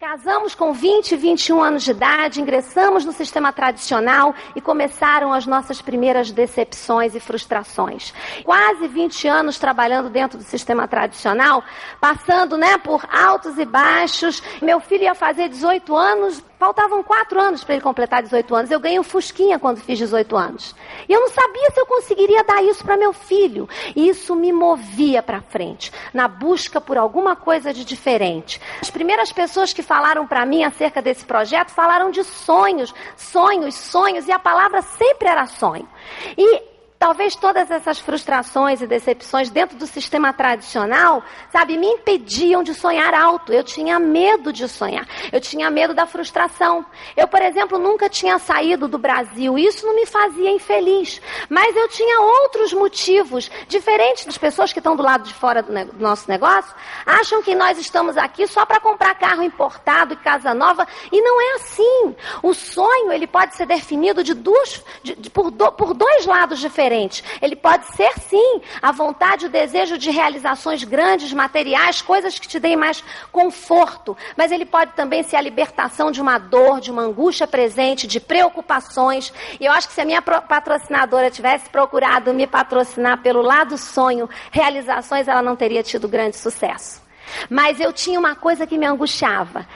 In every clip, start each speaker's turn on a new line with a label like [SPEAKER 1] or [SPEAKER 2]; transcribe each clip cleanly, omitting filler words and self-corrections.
[SPEAKER 1] Casamos com 20, 21 anos de idade, ingressamos no sistema tradicional e começaram as nossas primeiras decepções e frustrações. Quase 20 anos trabalhando dentro do sistema tradicional, passando, por altos e baixos. Meu filho ia fazer 18 anos, faltavam 4 anos para ele completar 18 anos. Eu ganhei um Fusquinha quando fiz 18 anos. E eu não sabia se eu conseguiria dar isso para meu filho. E isso me movia para frente, na busca por alguma coisa de diferente. As primeiras pessoas que falaram para mim acerca desse projeto falaram de sonhos, e a palavra sempre era sonho. E talvez todas essas frustrações e decepções dentro do sistema tradicional, me impediam de sonhar alto. Eu tinha medo de sonhar. Eu tinha medo da frustração. Eu, por exemplo, nunca tinha saído do Brasil. Isso não me fazia infeliz. Mas eu tinha outros motivos, diferentes das pessoas que estão do lado de fora do nosso negócio, acham que nós estamos aqui só para comprar carro importado e casa nova. E não é assim. O sonho, ele pode ser definido por dois lados diferentes. Ele pode ser, sim, a vontade, o desejo de realizações grandes, materiais, coisas que te deem mais conforto. Mas ele pode também ser a libertação de uma dor, de uma angústia presente, de preocupações. E eu acho que se a minha patrocinadora tivesse procurado me patrocinar pelo lado sonho, realizações, ela não teria tido grande sucesso. Mas eu tinha uma coisa que me angustiava,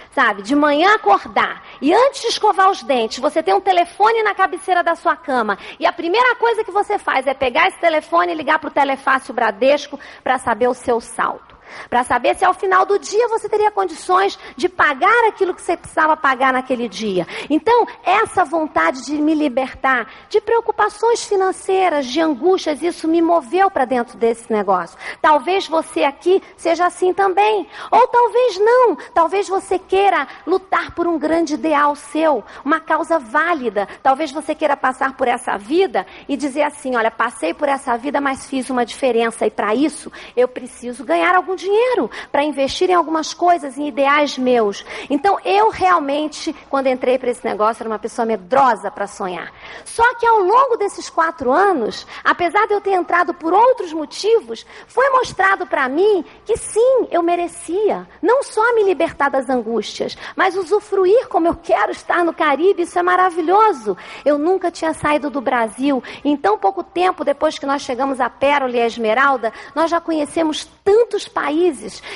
[SPEAKER 1] de manhã acordar e antes de escovar os dentes, você tem um telefone na cabeceira da sua cama e a primeira coisa que você faz é pegar esse telefone e ligar para o Telefácil Bradesco para saber o seu saldo. Para saber se ao final do dia você teria condições de pagar aquilo que você precisava pagar naquele dia. Então, essa vontade de me libertar de preocupações financeiras, de angústias, isso me moveu para dentro desse negócio. Talvez você aqui seja assim também. Ou talvez não. Talvez você queira lutar por um grande ideal seu, uma causa válida. Talvez você queira passar por essa vida e dizer assim, olha, passei por essa vida, mas fiz uma diferença. E para isso, eu preciso ganhar algum dinheiro para investir em algumas coisas, em ideais meus. Então, eu realmente, quando entrei para esse negócio, era uma pessoa medrosa para sonhar. Só que ao longo desses 4 anos, apesar de eu ter entrado por outros motivos, foi mostrado para mim que sim, eu merecia não só me libertar das angústias, mas usufruir como eu quero estar no Caribe. Isso é maravilhoso. Eu nunca tinha saído do Brasil. Em tão pouco tempo, depois que nós chegamos a Pérola e a Esmeralda, nós já conhecemos tantos países.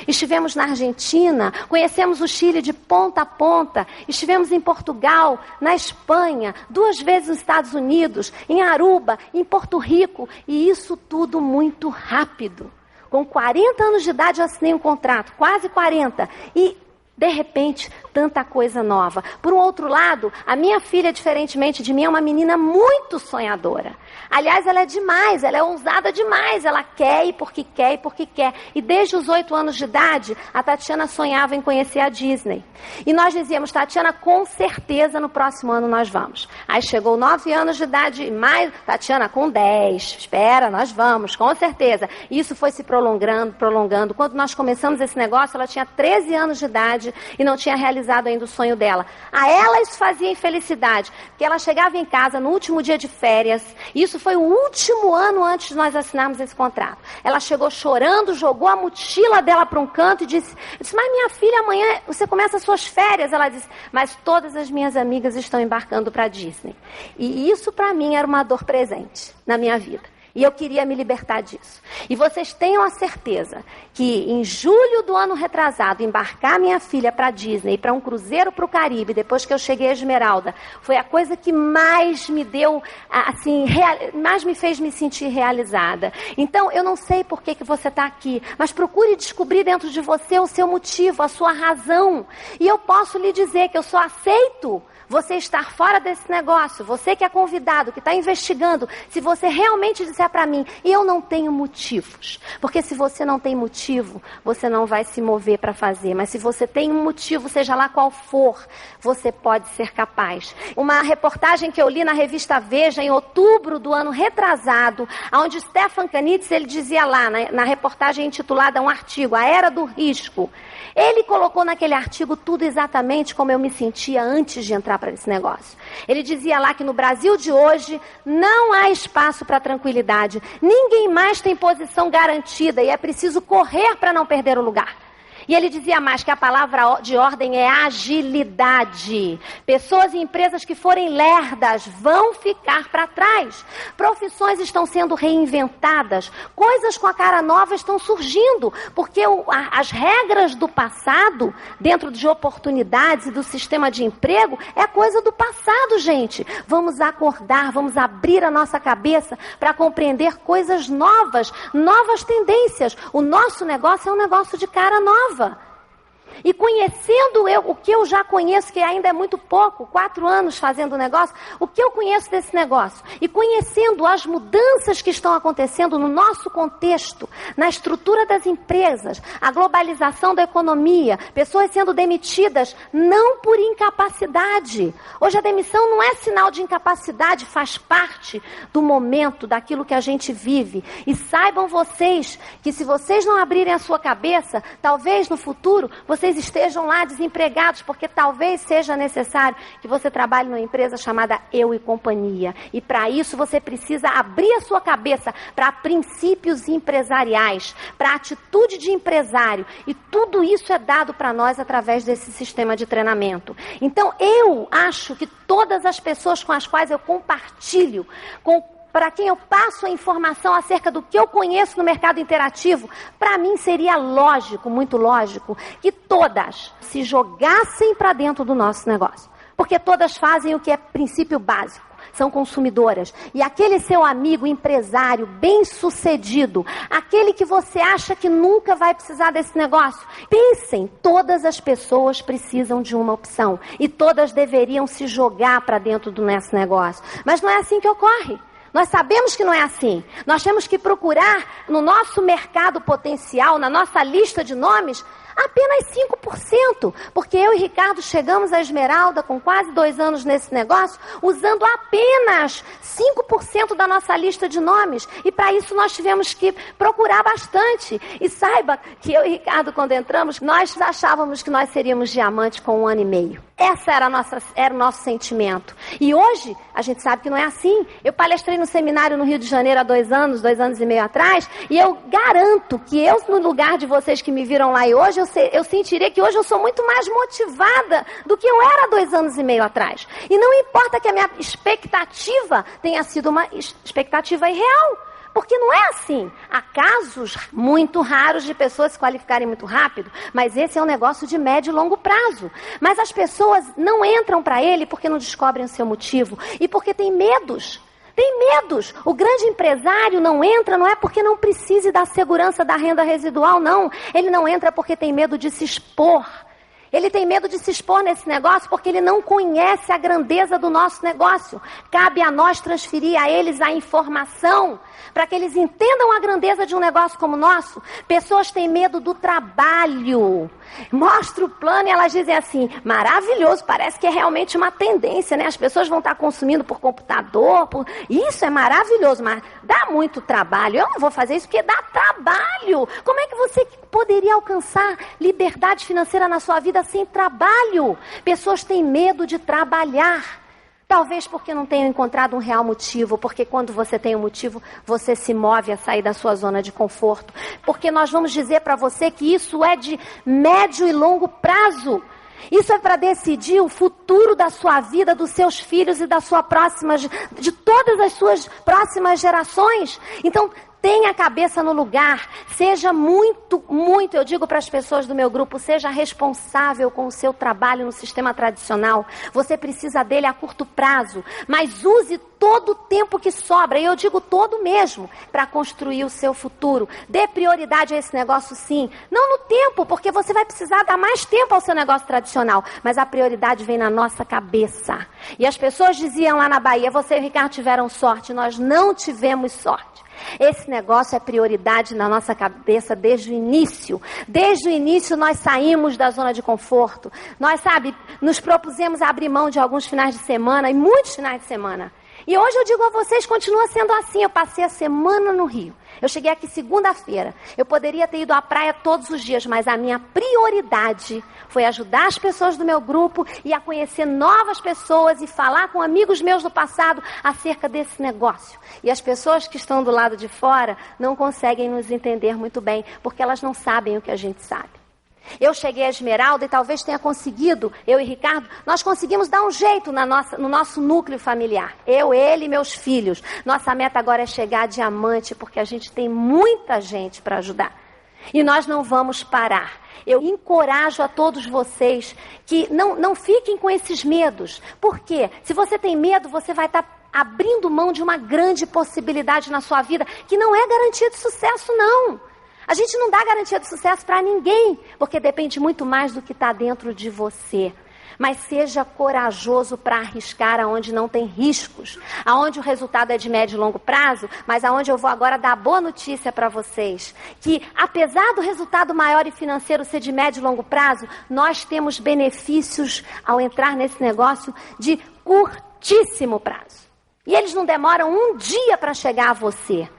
[SPEAKER 1] Estivemos na Argentina, conhecemos o Chile de ponta a ponta, estivemos em Portugal, na Espanha, 2 vezes nos Estados Unidos, em Aruba, em Porto Rico, e isso tudo muito rápido. Com 40 anos de idade eu assinei um contrato, quase 40, e de repente, tanta coisa nova. Por um outro lado, a minha filha, diferentemente de mim, é uma menina muito sonhadora. Aliás, ela é demais, ela é ousada demais. Ela quer e porque quer e porque quer. E desde os 8 anos de idade, a Tatiana sonhava em conhecer a Disney. E nós dizíamos, Tatiana, com certeza no próximo ano nós vamos. Aí chegou 9 anos de idade, mais Tatiana com 10. Espera, nós vamos, com certeza. E isso foi se prolongando. Quando nós começamos esse negócio, ela tinha 13 anos de idade e não tinha realizado ainda o sonho dela. A ela isso fazia infelicidade, porque ela chegava em casa no último dia de férias, e isso foi o último ano antes de nós assinarmos esse contrato. Ela chegou chorando, jogou a mochila dela para um canto e disse, mas minha filha, amanhã você começa as suas férias. Ela disse, mas todas as minhas amigas estão embarcando para a Disney. E isso para mim era uma dor presente na minha vida. E eu queria me libertar disso. E vocês tenham a certeza que em julho do ano retrasado, embarcar minha filha para a Disney, para um cruzeiro para o Caribe, depois que eu cheguei a Esmeralda, foi a coisa que mais me deu, mais me fez me sentir realizada. Então, eu não sei por que você está aqui, mas procure descobrir dentro de você o seu motivo, a sua razão. E eu posso lhe dizer que eu só aceito você estar fora desse negócio, você que é convidado, que está investigando, se você realmente disser para mim, eu não tenho motivos. Porque se você não tem motivo, você não vai se mover para fazer. Mas se você tem um motivo, seja lá qual for, você pode ser capaz. Uma reportagem que eu li na revista Veja, em outubro do ano retrasado, onde Stefan Kanitz, ele dizia lá, na reportagem intitulada um artigo, A Era do Risco, ele colocou naquele artigo tudo exatamente como eu me sentia antes de entrar para esse negócio. Ele dizia lá que no Brasil de hoje não há espaço para tranquilidade. Ninguém mais tem posição garantida e é preciso correr para não perder o lugar. E ele dizia mais que a palavra de ordem é agilidade. Pessoas e empresas que forem lerdas vão ficar para trás. Profissões estão sendo reinventadas. Coisas com a cara nova estão surgindo. Porque as regras do passado, dentro de oportunidades e do sistema de emprego, é coisa do passado, gente. Vamos acordar, vamos abrir a nossa cabeça para compreender coisas novas, novas tendências. O nosso negócio é um negócio de cara nova. E conhecendo o que eu já conheço, que ainda é muito pouco, 4 anos fazendo negócio, o que eu conheço desse negócio, e conhecendo as mudanças que estão acontecendo no nosso contexto, na estrutura das empresas, a globalização da economia, pessoas sendo demitidas não por incapacidade. Hoje a demissão não é sinal de incapacidade, faz parte do momento, daquilo que a gente vive. E saibam vocês que se vocês não abrirem a sua cabeça, talvez no futuro vocês estejam lá desempregados, porque talvez seja necessário que você trabalhe numa empresa chamada Eu e Companhia. E para isso você precisa abrir a sua cabeça para princípios empresariais, para atitude de empresário. E tudo isso é dado para nós através desse sistema de treinamento. Então eu acho que todas as pessoas com as quais eu compartilho, para quem eu passo a informação acerca do que eu conheço no mercado interativo, para mim seria lógico, muito lógico, que todas se jogassem para dentro do nosso negócio. Porque todas fazem o que é princípio básico, são consumidoras. E aquele seu amigo empresário bem-sucedido, aquele que você acha que nunca vai precisar desse negócio, pensem, todas as pessoas precisam de uma opção. E todas deveriam se jogar para dentro do nosso negócio. Mas não é assim que ocorre. Nós sabemos que não é assim. Nós temos que procurar no nosso mercado potencial, na nossa lista de nomes, apenas 5%. Porque eu e Ricardo chegamos à Esmeralda com quase 2 anos nesse negócio, usando apenas 5% da nossa lista de nomes. E para isso nós tivemos que procurar bastante. E saiba que eu e Ricardo, quando entramos, nós achávamos que nós seríamos diamante com 1 ano e meio. Essa era o nosso sentimento. E hoje, a gente sabe que não é assim. Eu palestrei no seminário no Rio de Janeiro há 2 anos e meio atrás, e eu garanto que eu, no lugar de vocês que me viram lá e hoje, eu sentirei que hoje eu sou muito mais motivada do que eu era há 2 anos e meio atrás. E não importa que a minha expectativa tenha sido uma expectativa irreal. Porque não é assim. Há casos muito raros de pessoas se qualificarem muito rápido, mas esse é um negócio de médio e longo prazo. Mas as pessoas não entram para ele porque não descobrem o seu motivo e porque têm medos. Tem medos. O grande empresário não entra, não é porque não precise da segurança da renda residual, não. Ele não entra porque tem medo de se expor. Ele tem medo de se expor nesse negócio porque ele não conhece a grandeza do nosso negócio. Cabe a nós transferir a eles a informação para que eles entendam a grandeza de um negócio como o nosso. Pessoas têm medo do trabalho. Mostra o plano e elas dizem assim, maravilhoso, parece que é realmente uma tendência, né? As pessoas vão estar consumindo por computador, isso é maravilhoso, mas dá muito trabalho. Eu não vou fazer isso porque dá trabalho. Como é que você poderia alcançar liberdade financeira na sua vida sem trabalho? Pessoas têm medo de trabalhar. Talvez porque não tenham encontrado um real motivo, porque quando você tem um motivo, você se move a sair da sua zona de conforto. Porque nós vamos dizer para você que isso é de médio e longo prazo. Isso é para decidir o futuro da sua vida, dos seus filhos e da sua próxima, de todas as suas próximas gerações. Então, tenha a cabeça no lugar, seja muito, eu digo para as pessoas do meu grupo, seja responsável com o seu trabalho no sistema tradicional. Você precisa dele a curto prazo, mas use todo o tempo que sobra, e eu digo todo mesmo, para construir o seu futuro. Dê prioridade a esse negócio sim, não no tempo, porque você vai precisar dar mais tempo ao seu negócio tradicional, mas a prioridade vem na nossa cabeça. E as pessoas diziam lá na Bahia, você e o Ricardo tiveram sorte, nós não tivemos sorte. Esse negócio é prioridade na nossa cabeça desde o início. Desde o início nós saímos da zona de conforto. Nós, nos propusemos a abrir mão de alguns finais de semana, e muitos finais de semana. E hoje eu digo a vocês, continua sendo assim. Eu passei a semana no Rio. Eu cheguei aqui segunda-feira. Eu poderia ter ido à praia todos os dias, mas a minha prioridade foi ajudar as pessoas do meu grupo e a conhecer novas pessoas e falar com amigos meus do passado acerca desse negócio. E as pessoas que estão do lado de fora não conseguem nos entender muito bem, porque elas não sabem o que a gente sabe. Eu cheguei a Esmeralda e talvez tenha conseguido, eu e Ricardo, nós conseguimos dar um jeito no nosso núcleo familiar. Eu, ele e meus filhos. Nossa meta agora é chegar a diamante, porque a gente tem muita gente para ajudar. E nós não vamos parar. Eu encorajo a todos vocês que não fiquem com esses medos. Por quê? Se você tem medo, você vai estar abrindo mão de uma grande possibilidade na sua vida, que não é garantia de sucesso, não. A gente não dá garantia de sucesso para ninguém, porque depende muito mais do que está dentro de você. Mas seja corajoso para arriscar aonde não tem riscos, aonde o resultado é de médio e longo prazo, mas aonde eu vou agora dar a boa notícia para vocês, que apesar do resultado maior e financeiro ser de médio e longo prazo, nós temos benefícios ao entrar nesse negócio de curtíssimo prazo. E eles não demoram um dia para chegar a você,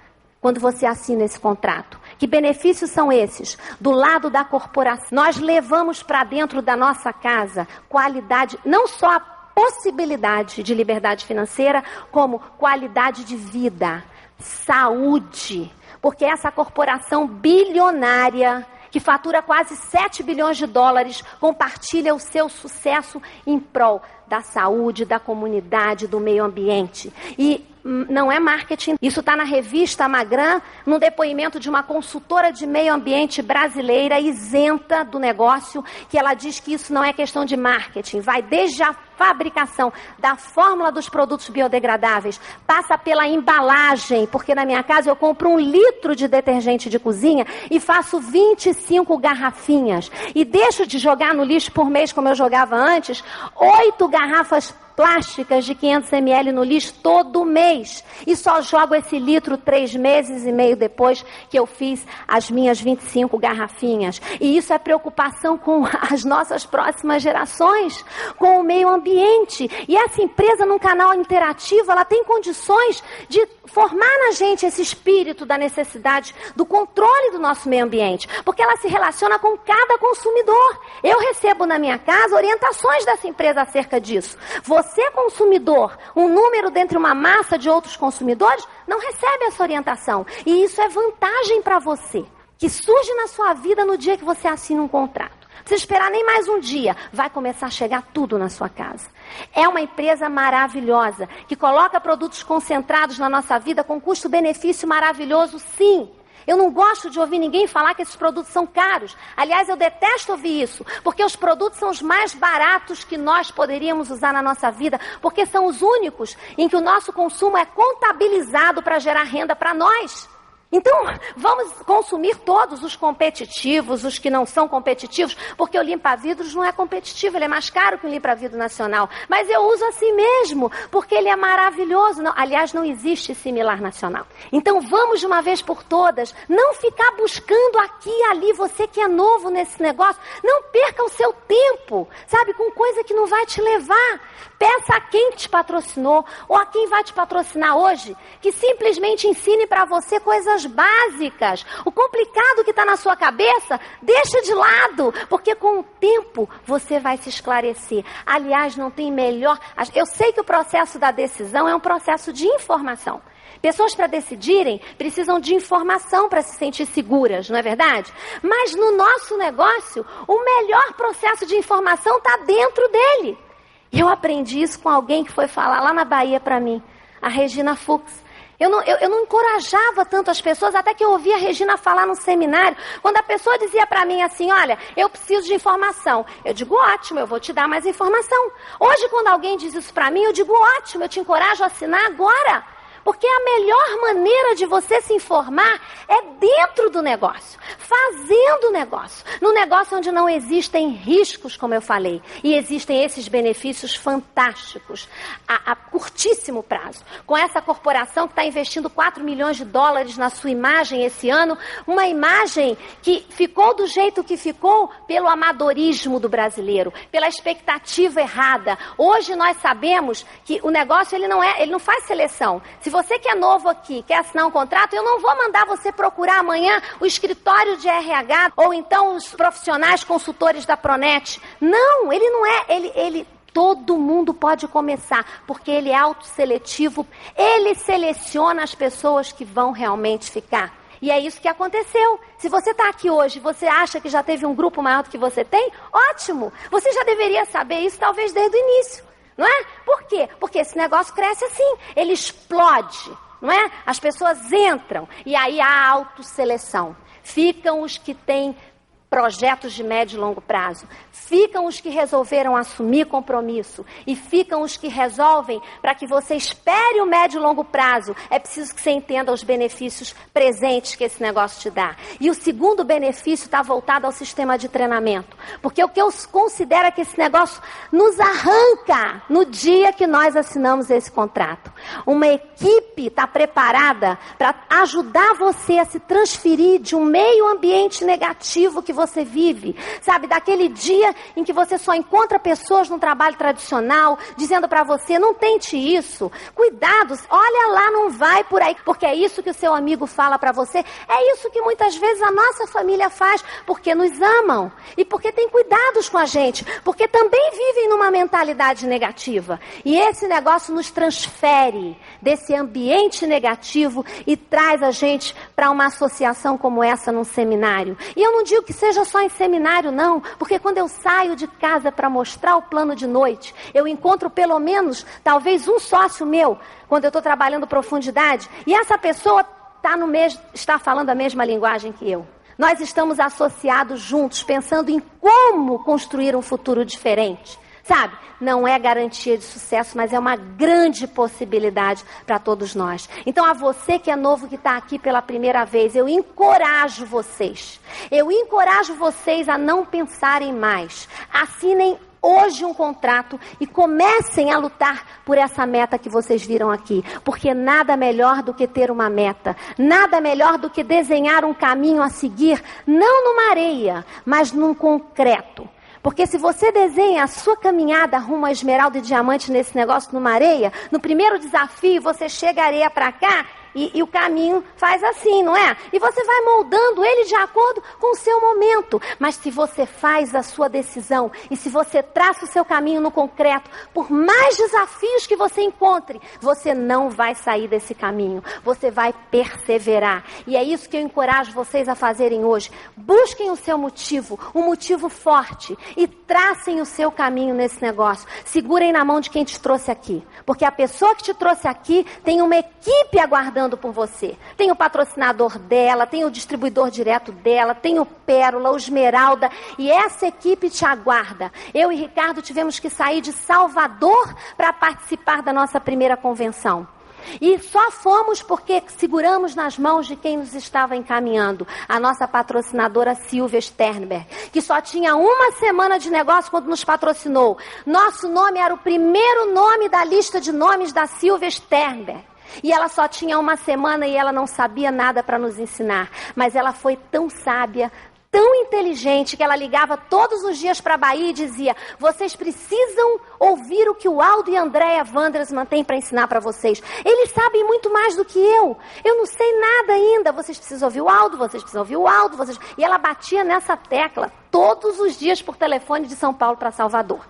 [SPEAKER 1] quando você assina esse contrato. Que benefícios são esses? Do lado da corporação, nós levamos para dentro da nossa casa qualidade, não só a possibilidade de liberdade financeira, como qualidade de vida, saúde. Porque essa corporação bilionária, que fatura quase 7 bilhões de dólares, compartilha o seu sucesso em prol da saúde, da comunidade, do meio ambiente. E não é marketing. Isso está na revista Magran, num depoimento de uma consultora de meio ambiente brasileira, isenta do negócio, que ela diz que isso não é questão de marketing. Vai desde a fabricação da fórmula dos produtos biodegradáveis, passa pela embalagem, porque na minha casa eu compro 1 litro de detergente de cozinha e faço 25 garrafinhas. E deixo de jogar no lixo por mês, como eu jogava antes, 8 garrafas plásticas de 500 ml no lixo todo mês. E só jogo esse litro 3 meses e meio depois que eu fiz as minhas 25 garrafinhas. E isso é preocupação com as nossas próximas gerações, com o meio ambiente. E essa empresa, num canal interativo, ela tem condições de formar na gente esse espírito da necessidade do controle do nosso meio ambiente, porque ela se relaciona com cada consumidor. Eu recebo na minha casa orientações dessa empresa acerca disso. Você, consumidor, um número dentre uma massa de outros consumidores, não recebe essa orientação. E isso é vantagem para você, que surge na sua vida no dia que você assina um contrato. Não precisa esperar nem mais um dia, vai começar a chegar tudo na sua casa. É uma empresa maravilhosa, que coloca produtos concentrados na nossa vida com custo-benefício maravilhoso, sim. Eu não gosto de ouvir ninguém falar que esses produtos são caros. Aliás, eu detesto ouvir isso, porque os produtos são os mais baratos que nós poderíamos usar na nossa vida, porque são os únicos em que o nosso consumo é contabilizado para gerar renda para nós. Então, vamos consumir todos os competitivos, os que não são competitivos, porque o limpa-vidros não é competitivo, ele é mais caro que o limpa-vidro nacional. Mas eu uso assim mesmo, porque ele é maravilhoso. Não, aliás, não existe similar nacional. Então, vamos de uma vez por todas, não ficar buscando aqui e ali, você que é novo nesse negócio, não perca o seu tempo, sabe, com coisa que não vai te levar. Peça a quem te patrocinou, ou a quem vai te patrocinar hoje, que simplesmente ensine para você coisas básicas. O complicado que está na sua cabeça, deixa de lado, porque com o tempo você vai se esclarecer. Aliás, não tem melhor... Eu sei que o processo da decisão é um processo de informação. Pessoas, para decidirem, precisam de informação para se sentir seguras, não é verdade? Mas no nosso negócio, o melhor processo de informação está dentro dele. Eu aprendi isso com alguém que foi falar lá na Bahia para mim, a Regina Fuchs. Eu não encorajava tanto as pessoas, até que eu ouvi a Regina falar no seminário, quando a pessoa dizia para mim assim, olha, eu preciso de informação. Eu digo, ótimo, eu vou te dar mais informação. Hoje, quando alguém diz isso para mim, eu digo, ótimo, eu te encorajo a assinar agora. Porque a melhor maneira de você se informar é dentro do negócio, fazendo o negócio. No negócio onde não existem riscos, como eu falei, e existem esses benefícios fantásticos a curtíssimo prazo. Com essa corporação que está investindo 4 milhões de dólares na sua imagem esse ano, uma imagem que ficou do jeito que ficou pelo amadorismo do brasileiro, pela expectativa errada. Hoje nós sabemos que o negócio ele não faz seleção. Se você que é novo aqui, quer assinar um contrato, eu não vou mandar você procurar amanhã o escritório de RH ou então os profissionais consultores da Pronet. Não, ele não é, todo mundo pode começar, porque ele é autosseletivo, ele seleciona as pessoas que vão realmente ficar. E é isso que aconteceu. Se você está aqui hoje e você acha que já teve um grupo maior do que você tem, ótimo. Você já deveria saber isso talvez desde o início, não é? Por quê? Porque esse negócio cresce assim, ele explode, não é? As pessoas entram e aí há autosseleção. Ficam os que têm projetos de médio e longo prazo. Ficam os que resolveram assumir compromisso. E ficam os que resolvem para que você espere o médio e longo prazo. É preciso que você entenda os benefícios presentes que esse negócio te dá. E o segundo benefício está voltado ao sistema de treinamento. Porque o que eu considero é que esse negócio nos arranca no dia que nós assinamos esse contrato. Uma equipe está preparada para ajudar você a se transferir de um meio ambiente negativo que você vive, sabe, daquele dia em que você só encontra pessoas no trabalho tradicional, dizendo para você, não tente isso, cuidado, olha lá, não vai por aí, porque é isso que o seu amigo fala para você, é isso que muitas vezes a nossa família faz, porque nos amam, e porque tem cuidados com a gente, porque também vivem numa mentalidade negativa, e esse negócio nos transfere desse ambiente negativo e traz a gente para uma associação como essa num seminário, e eu não digo que seja só em seminário, não. Porque quando eu saio de casa para mostrar o plano de noite, eu encontro pelo menos, talvez um sócio meu, quando eu estou trabalhando profundidade, e essa pessoa está falando a mesma linguagem que eu. Nós estamos associados juntos, pensando em como construir um futuro diferente. Sabe, não é garantia de sucesso, mas é uma grande possibilidade para todos nós. Então, a você que é novo, que está aqui pela primeira vez, eu encorajo vocês. Eu encorajo vocês a não pensarem mais. Assinem hoje um contrato e comecem a lutar por essa meta que vocês viram aqui. Porque nada melhor do que ter uma meta. Nada melhor do que desenhar um caminho a seguir, não numa areia, mas num concreto. Porque se você desenha a sua caminhada rumo a esmeralda e diamante nesse negócio numa areia, no primeiro desafio você chega a areia para cá e o caminho faz assim, não é? E você vai moldando ele de acordo com o seu momento. Mas se você faz a sua decisão e se você traça o seu caminho no concreto, por mais desafios que você encontre, você não vai sair desse caminho. Você vai perseverar. E é isso que eu encorajo vocês a fazerem hoje. Busquem o seu motivo, um motivo forte, e tracem o seu caminho nesse negócio. Segurem na mão de quem te trouxe aqui. Porque a pessoa que te trouxe aqui tem uma equipe aguardando por você. Tem o patrocinador dela, tem o distribuidor direto dela, tem o Pérola, o Esmeralda, e essa equipe te aguarda. Eu e Ricardo tivemos que sair de Salvador para participar da nossa primeira convenção. E só fomos porque seguramos nas mãos de quem nos estava encaminhando, a nossa patrocinadora Silvia Sternberg, que só tinha uma semana de negócio quando nos patrocinou. Nosso nome era o primeiro nome da lista de nomes da Silvia Sternberg. E ela só tinha uma semana e ela não sabia nada para nos ensinar. Mas ela foi tão sábia, tão inteligente, que ela ligava todos os dias para a Bahia e dizia: vocês precisam ouvir o que o Aldo e a Andréa Wandersman têm para ensinar para vocês. Eles sabem muito mais do que eu. Eu não sei nada ainda. Vocês precisam ouvir o Aldo, vocês precisam ouvir o Aldo. E ela batia nessa tecla todos os dias por telefone de São Paulo para Salvador.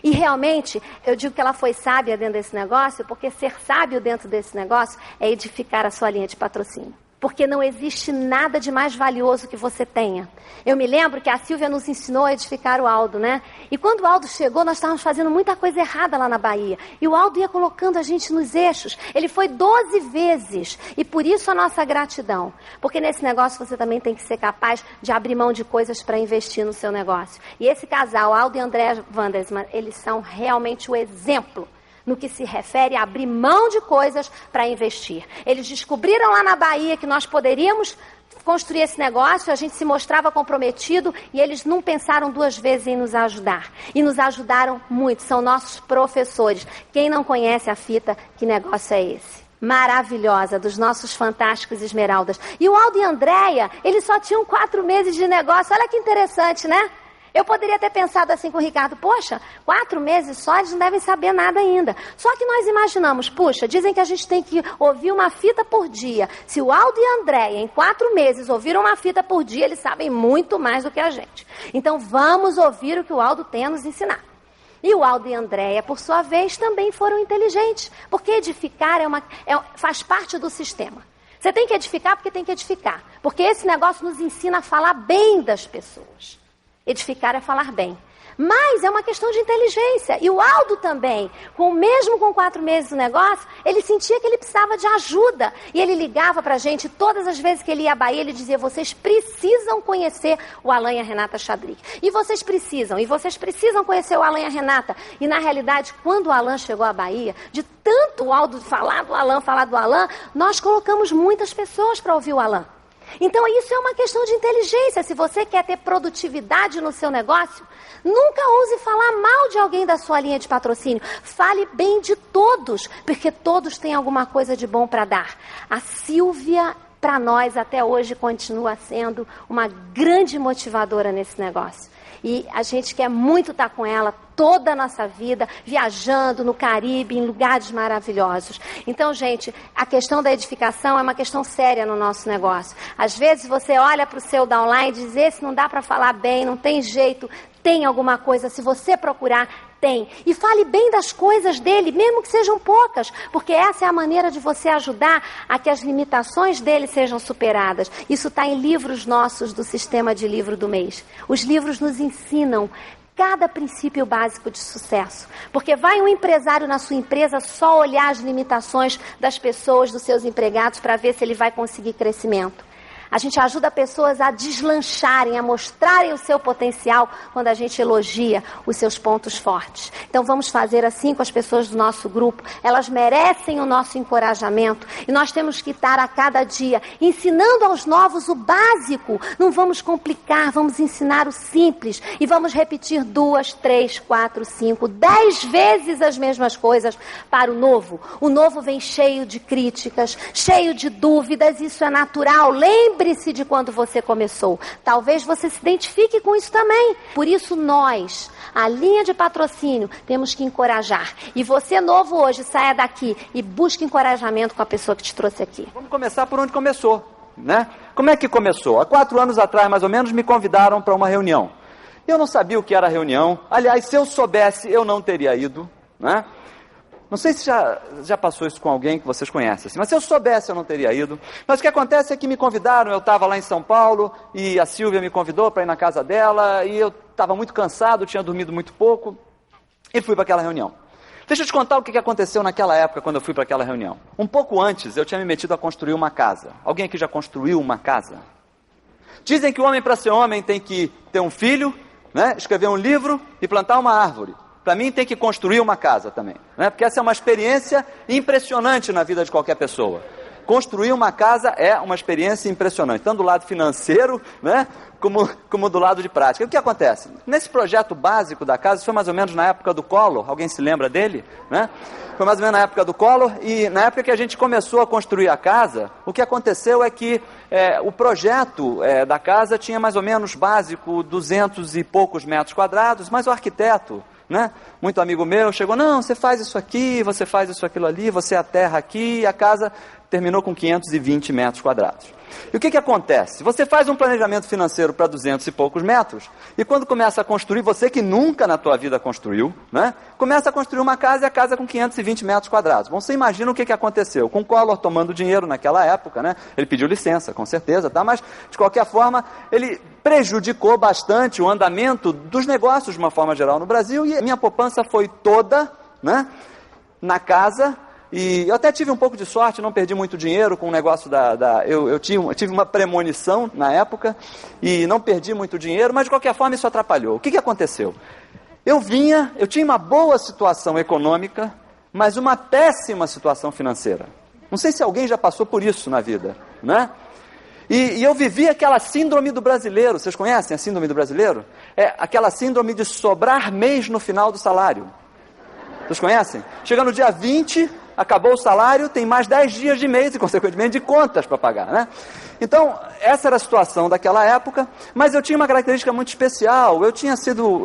[SPEAKER 1] E realmente, eu digo que ela foi sábia dentro desse negócio, porque ser sábio dentro desse negócio é edificar a sua linha de patrocínio. Porque não existe nada de mais valioso que você tenha. Eu me lembro que a Silvia nos ensinou a edificar o Aldo, né? E quando o Aldo chegou, nós estávamos fazendo muita coisa errada lá na Bahia. E o Aldo ia colocando a gente nos eixos. Ele foi 12 vezes. E por isso a nossa gratidão. Porque nesse negócio você também tem que ser capaz de abrir mão de coisas para investir no seu negócio. E esse casal, Aldo e Andréa Wandersman, eles são realmente o exemplo no que se refere a abrir mão de coisas para investir. Eles descobriram lá na Bahia que nós poderíamos construir esse negócio, a gente se mostrava comprometido e eles não pensaram duas vezes em nos ajudar. E nos ajudaram muito, são nossos professores. Quem não conhece a fita, que negócio é esse? Maravilhosa, dos nossos fantásticos esmeraldas. E o Aldo e a Andréia, eles só tinham 4 meses de negócio. Olha que interessante, né? Eu poderia ter pensado assim com o Ricardo: poxa, 4 meses só, eles não devem saber nada ainda. Só que nós imaginamos: puxa, dizem que a gente tem que ouvir uma fita por dia. Se o Aldo e a Andréia, em 4 meses, ouviram uma fita por dia, eles sabem muito mais do que a gente. Então vamos ouvir o que o Aldo tem a nos ensinar. E o Aldo e a Andréia, por sua vez, também foram inteligentes, porque edificar faz parte do sistema. Você tem que edificar porque tem que edificar. Porque esse negócio nos ensina a falar bem das pessoas. Edificar é falar bem. Mas é uma questão de inteligência. E o Aldo também, mesmo com 4 meses do negócio, ele sentia que ele precisava de ajuda. E ele ligava pra gente, todas as vezes que ele ia à Bahia, ele dizia, vocês precisam conhecer o Alain e a Renata Chadrick. E vocês precisam conhecer o Alain e a Renata. E na realidade, quando o Alain chegou à Bahia, de tanto o Aldo falar do Alain, nós colocamos muitas pessoas para ouvir o Alain. Então isso é uma questão de inteligência. Se você quer ter produtividade no seu negócio, nunca ouse falar mal de alguém da sua linha de patrocínio. Fale bem de todos, porque todos têm alguma coisa de bom para dar. A Silvia, para nós, até hoje, continua sendo uma grande motivadora nesse negócio. E a gente quer muito estar com ela toda a nossa vida, viajando no Caribe, em lugares maravilhosos. Então, gente, a questão da edificação é uma questão séria no nosso negócio. Às vezes você olha para o seu downline e diz, esse não dá para falar bem, não tem jeito, tem alguma coisa, se você procurar, tem. E fale bem das coisas dele, mesmo que sejam poucas, porque essa é a maneira de você ajudar a que as limitações dele sejam superadas. Isso está em livros nossos do Sistema de Livro do Mês. Os livros nos ensinam cada princípio básico de sucesso. Porque vai um empresário na sua empresa só olhar as limitações das pessoas, dos seus empregados, para ver se ele vai conseguir crescimento. A gente ajuda pessoas a deslancharem, a mostrarem o seu potencial quando a gente elogia os seus pontos fortes. Então vamos fazer assim com as pessoas do nosso grupo. Elas merecem o nosso encorajamento e nós temos que estar a cada dia ensinando aos novos o básico. Não vamos complicar, vamos ensinar o simples e vamos repetir 2, 3, 4, 5, 10 vezes as mesmas coisas para o novo. O novo vem cheio de críticas, cheio de dúvidas, isso é natural. Lembre-se de quando você começou. Talvez você se identifique com isso também. Por isso nós, a linha de patrocínio, temos que encorajar. E você novo hoje, saia daqui e busque encorajamento com a pessoa que te trouxe aqui.
[SPEAKER 2] Vamos começar por onde começou, né? Como é que começou? Há 4 anos atrás, mais ou menos, me convidaram para uma reunião. Eu não sabia o que era reunião. Aliás, se eu soubesse, eu não teria ido, né? Não sei se já passou isso com alguém que vocês conhecem, mas se eu soubesse eu não teria ido. Mas o que acontece é que me convidaram, eu estava lá em São Paulo e a Silvia me convidou para ir na casa dela e eu estava muito cansado, tinha dormido muito pouco e fui para aquela reunião. Deixa eu te contar o que aconteceu naquela época quando eu fui para aquela reunião. Um pouco antes eu tinha me metido a construir uma casa. Alguém aqui já construiu uma casa? Dizem que o homem para ser homem tem que ter um filho, né, escrever um livro e plantar uma árvore. Para mim tem que construir uma casa também, né? Porque essa é uma experiência impressionante na vida de qualquer pessoa. Construir uma casa é uma experiência impressionante, tanto do lado financeiro, né, como do lado de prática. E o que acontece? Nesse projeto básico da casa, isso foi mais ou menos na época do Collor, alguém se lembra dele? Né? Foi mais ou menos na época do Collor, e na época que a gente começou a construir a casa, o que aconteceu é que o projeto da casa tinha mais ou menos básico 200 e poucos metros quadrados, mas o arquiteto, né, muito amigo meu, chegou, não, você faz isso aqui, você faz isso aquilo ali, você aterra aqui, e a casa terminou com 520 metros quadrados. E o que acontece? Você faz um planejamento financeiro para 200 e poucos metros, e quando começa a construir, você que nunca na tua vida construiu, né, começa a construir uma casa e a casa com 520 metros quadrados. Bom, você imagina o que aconteceu. Com o Collor tomando dinheiro naquela época, né, ele pediu licença, com certeza, tá? Mas de qualquer forma, ele prejudicou bastante o andamento dos negócios de uma forma geral no Brasil, e a minha poupança foi toda, né, na casa. E eu até tive um pouco de sorte, não perdi muito dinheiro com o negócio eu tive uma premonição na época e não perdi muito dinheiro, mas de qualquer forma isso atrapalhou. O que aconteceu? Eu tinha uma boa situação econômica, mas uma péssima situação financeira. Não sei se alguém já passou por isso na vida, né? E eu vivi aquela síndrome do brasileiro. Vocês conhecem a síndrome do brasileiro? É aquela síndrome de sobrar mês no final do salário. Vocês conhecem? Chega no dia 20, acabou o salário, tem mais 10 dias de mês e, consequentemente, de contas para pagar, né? Então, essa era a situação daquela época, mas eu tinha uma característica muito especial. Eu tinha sido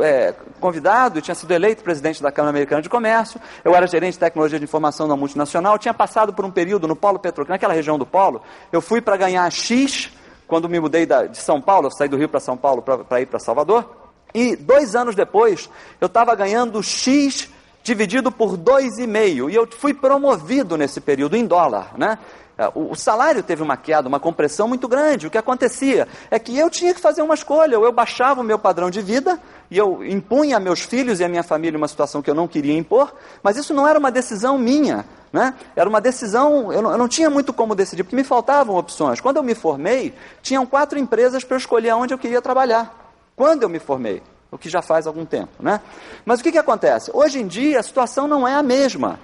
[SPEAKER 2] convidado, eu tinha sido eleito presidente da Câmara Americana de Comércio, eu era gerente de tecnologia de informação da multinacional, eu tinha passado por um período no polo petroquímico, naquela região do polo, eu fui para ganhar X, quando me mudei de São Paulo, eu saí do Rio para São Paulo para ir para Salvador, e 2 anos depois, eu estava ganhando X dividido por 2,5, e eu fui promovido nesse período em dólar, né? O salário teve uma queda, uma compressão muito grande. O que acontecia é que eu tinha que fazer uma escolha. Ou eu baixava o meu padrão de vida e eu impunha a meus filhos e a minha família uma situação que eu não queria impor, mas isso não era uma decisão minha, né? Era uma decisão, eu não tinha muito como decidir, porque me faltavam opções. Quando eu me formei, tinham 4 empresas para eu escolher onde eu queria trabalhar. Quando eu me formei, o que já faz algum tempo, né? Mas o que acontece? Hoje em dia a situação não é a mesma.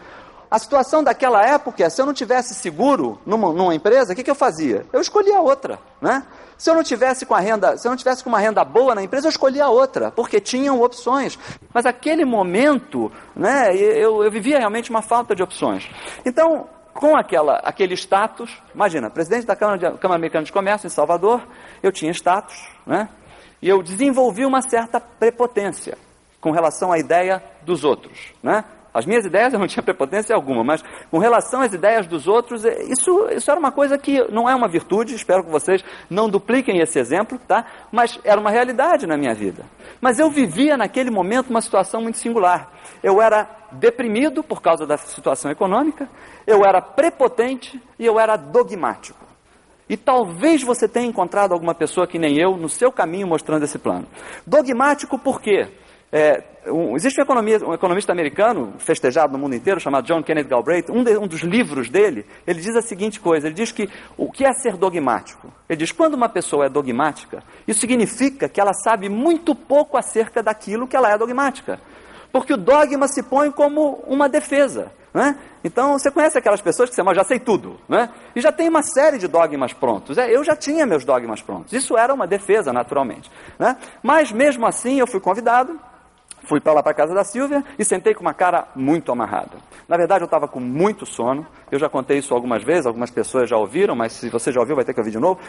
[SPEAKER 2] A situação daquela época é, se eu não tivesse seguro numa empresa, o que eu fazia? Eu escolhia outra, né? Se eu não tivesse com uma renda boa na empresa, eu escolhia outra, porque tinham opções. Mas aquele momento, né, eu vivia realmente uma falta de opções. Então, com aquele status, imagina, presidente da Câmara Americana de Comércio em Salvador, eu tinha status, né? E eu desenvolvi uma certa prepotência com relação à ideia dos outros, né? As minhas ideias eu não tinha prepotência alguma, mas com relação às ideias dos outros, isso era uma coisa que não é uma virtude, espero que vocês não dupliquem esse exemplo, tá? Mas era uma realidade na minha vida. Mas eu vivia naquele momento uma situação muito singular. Eu era deprimido por causa da situação econômica, eu era prepotente e eu era dogmático. E talvez você tenha encontrado alguma pessoa que nem eu no seu caminho mostrando esse plano. Dogmático por quê? Existe um economista americano, festejado no mundo inteiro, chamado John Kenneth Galbraith. Um dos livros dele, ele diz a seguinte coisa, ele diz que o que é ser dogmático? Ele diz, quando uma pessoa é dogmática, isso significa que ela sabe muito pouco acerca daquilo que ela é dogmática. Porque o dogma se põe como uma defesa, né? Então, você conhece aquelas pessoas que dizem, já sei tudo, né? E já tem uma série de dogmas prontos. Eu já tinha meus dogmas prontos. Isso era uma defesa, naturalmente, né? Mas, mesmo assim, eu fui convidado, fui para lá para a casa da Silvia e sentei com uma cara muito amarrada. Na verdade, eu estava com muito sono. Eu já contei isso algumas vezes, algumas pessoas já ouviram, mas se você já ouviu, vai ter que ouvir de novo.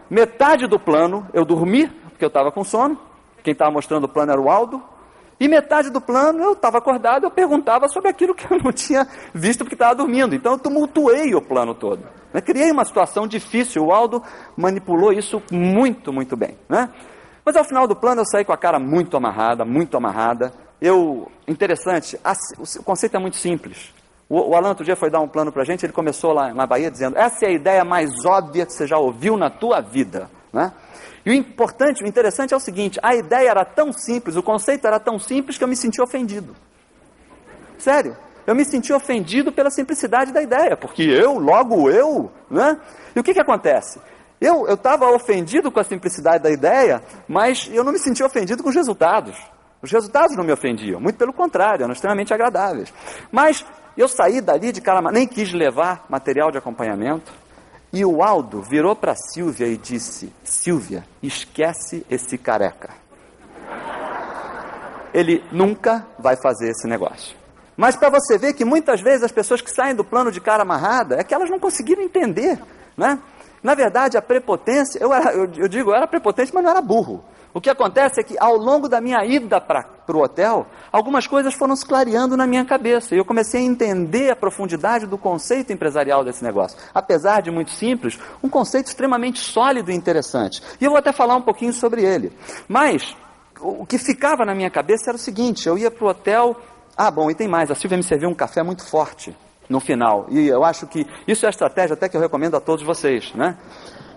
[SPEAKER 2] Metade do plano, eu dormi, porque eu estava com sono. Quem estava mostrando o plano era o Aldo. E metade do plano, eu estava acordado, eu perguntava sobre aquilo que eu não tinha visto porque estava dormindo. Então, eu tumultuei o plano todo, né? Criei uma situação difícil. O Aldo manipulou isso muito, muito bem, né? Mas ao final do plano eu saí com a cara muito amarrada, muito amarrada. Interessante, o conceito é muito simples. O Alan outro dia foi dar um plano para a gente, ele começou lá na Bahia dizendo, essa é a ideia mais óbvia que você já ouviu na tua vida, né? E o interessante é o seguinte, a ideia era tão simples, o conceito era tão simples que eu me senti ofendido. Sério, eu me senti ofendido pela simplicidade da ideia, porque logo eu, né? E o que acontece? Eu estava ofendido com a simplicidade da ideia, mas eu não me senti ofendido com os resultados. Os resultados não me ofendiam, muito pelo contrário, eram extremamente agradáveis. Mas eu saí dali de cara, nem quis levar material de acompanhamento, e o Aldo virou para a Silvia e disse, Silvia, esquece esse careca. Ele nunca vai fazer esse negócio. Mas para você ver que muitas vezes as pessoas que saem do plano de cara amarrada, é que elas não conseguiram entender, né? Na verdade, a prepotência, eu era prepotente, mas não era burro. O que acontece é que, ao longo da minha ida para o hotel, algumas coisas foram se clareando na minha cabeça. E eu comecei a entender a profundidade do conceito empresarial desse negócio. Apesar de muito simples, um conceito extremamente sólido e interessante. E eu vou até falar um pouquinho sobre ele. Mas, o que ficava na minha cabeça era o seguinte, eu ia para o hotel, e tem mais, a Silvia me serviu um café muito forte no final. E eu acho que isso é a estratégia até que eu recomendo a todos vocês, né?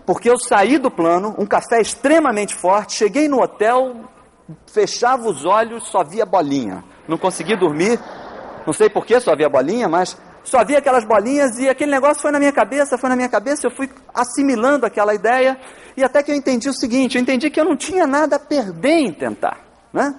[SPEAKER 2] Porque eu saí do plano, um café extremamente forte, cheguei no hotel, fechava os olhos, só via bolinha. Não consegui dormir, não sei por que só via bolinha, mas só via aquelas bolinhas e aquele negócio foi na minha cabeça, eu fui assimilando aquela ideia e até que eu entendi o seguinte, eu entendi que eu não tinha nada a perder em tentar, né?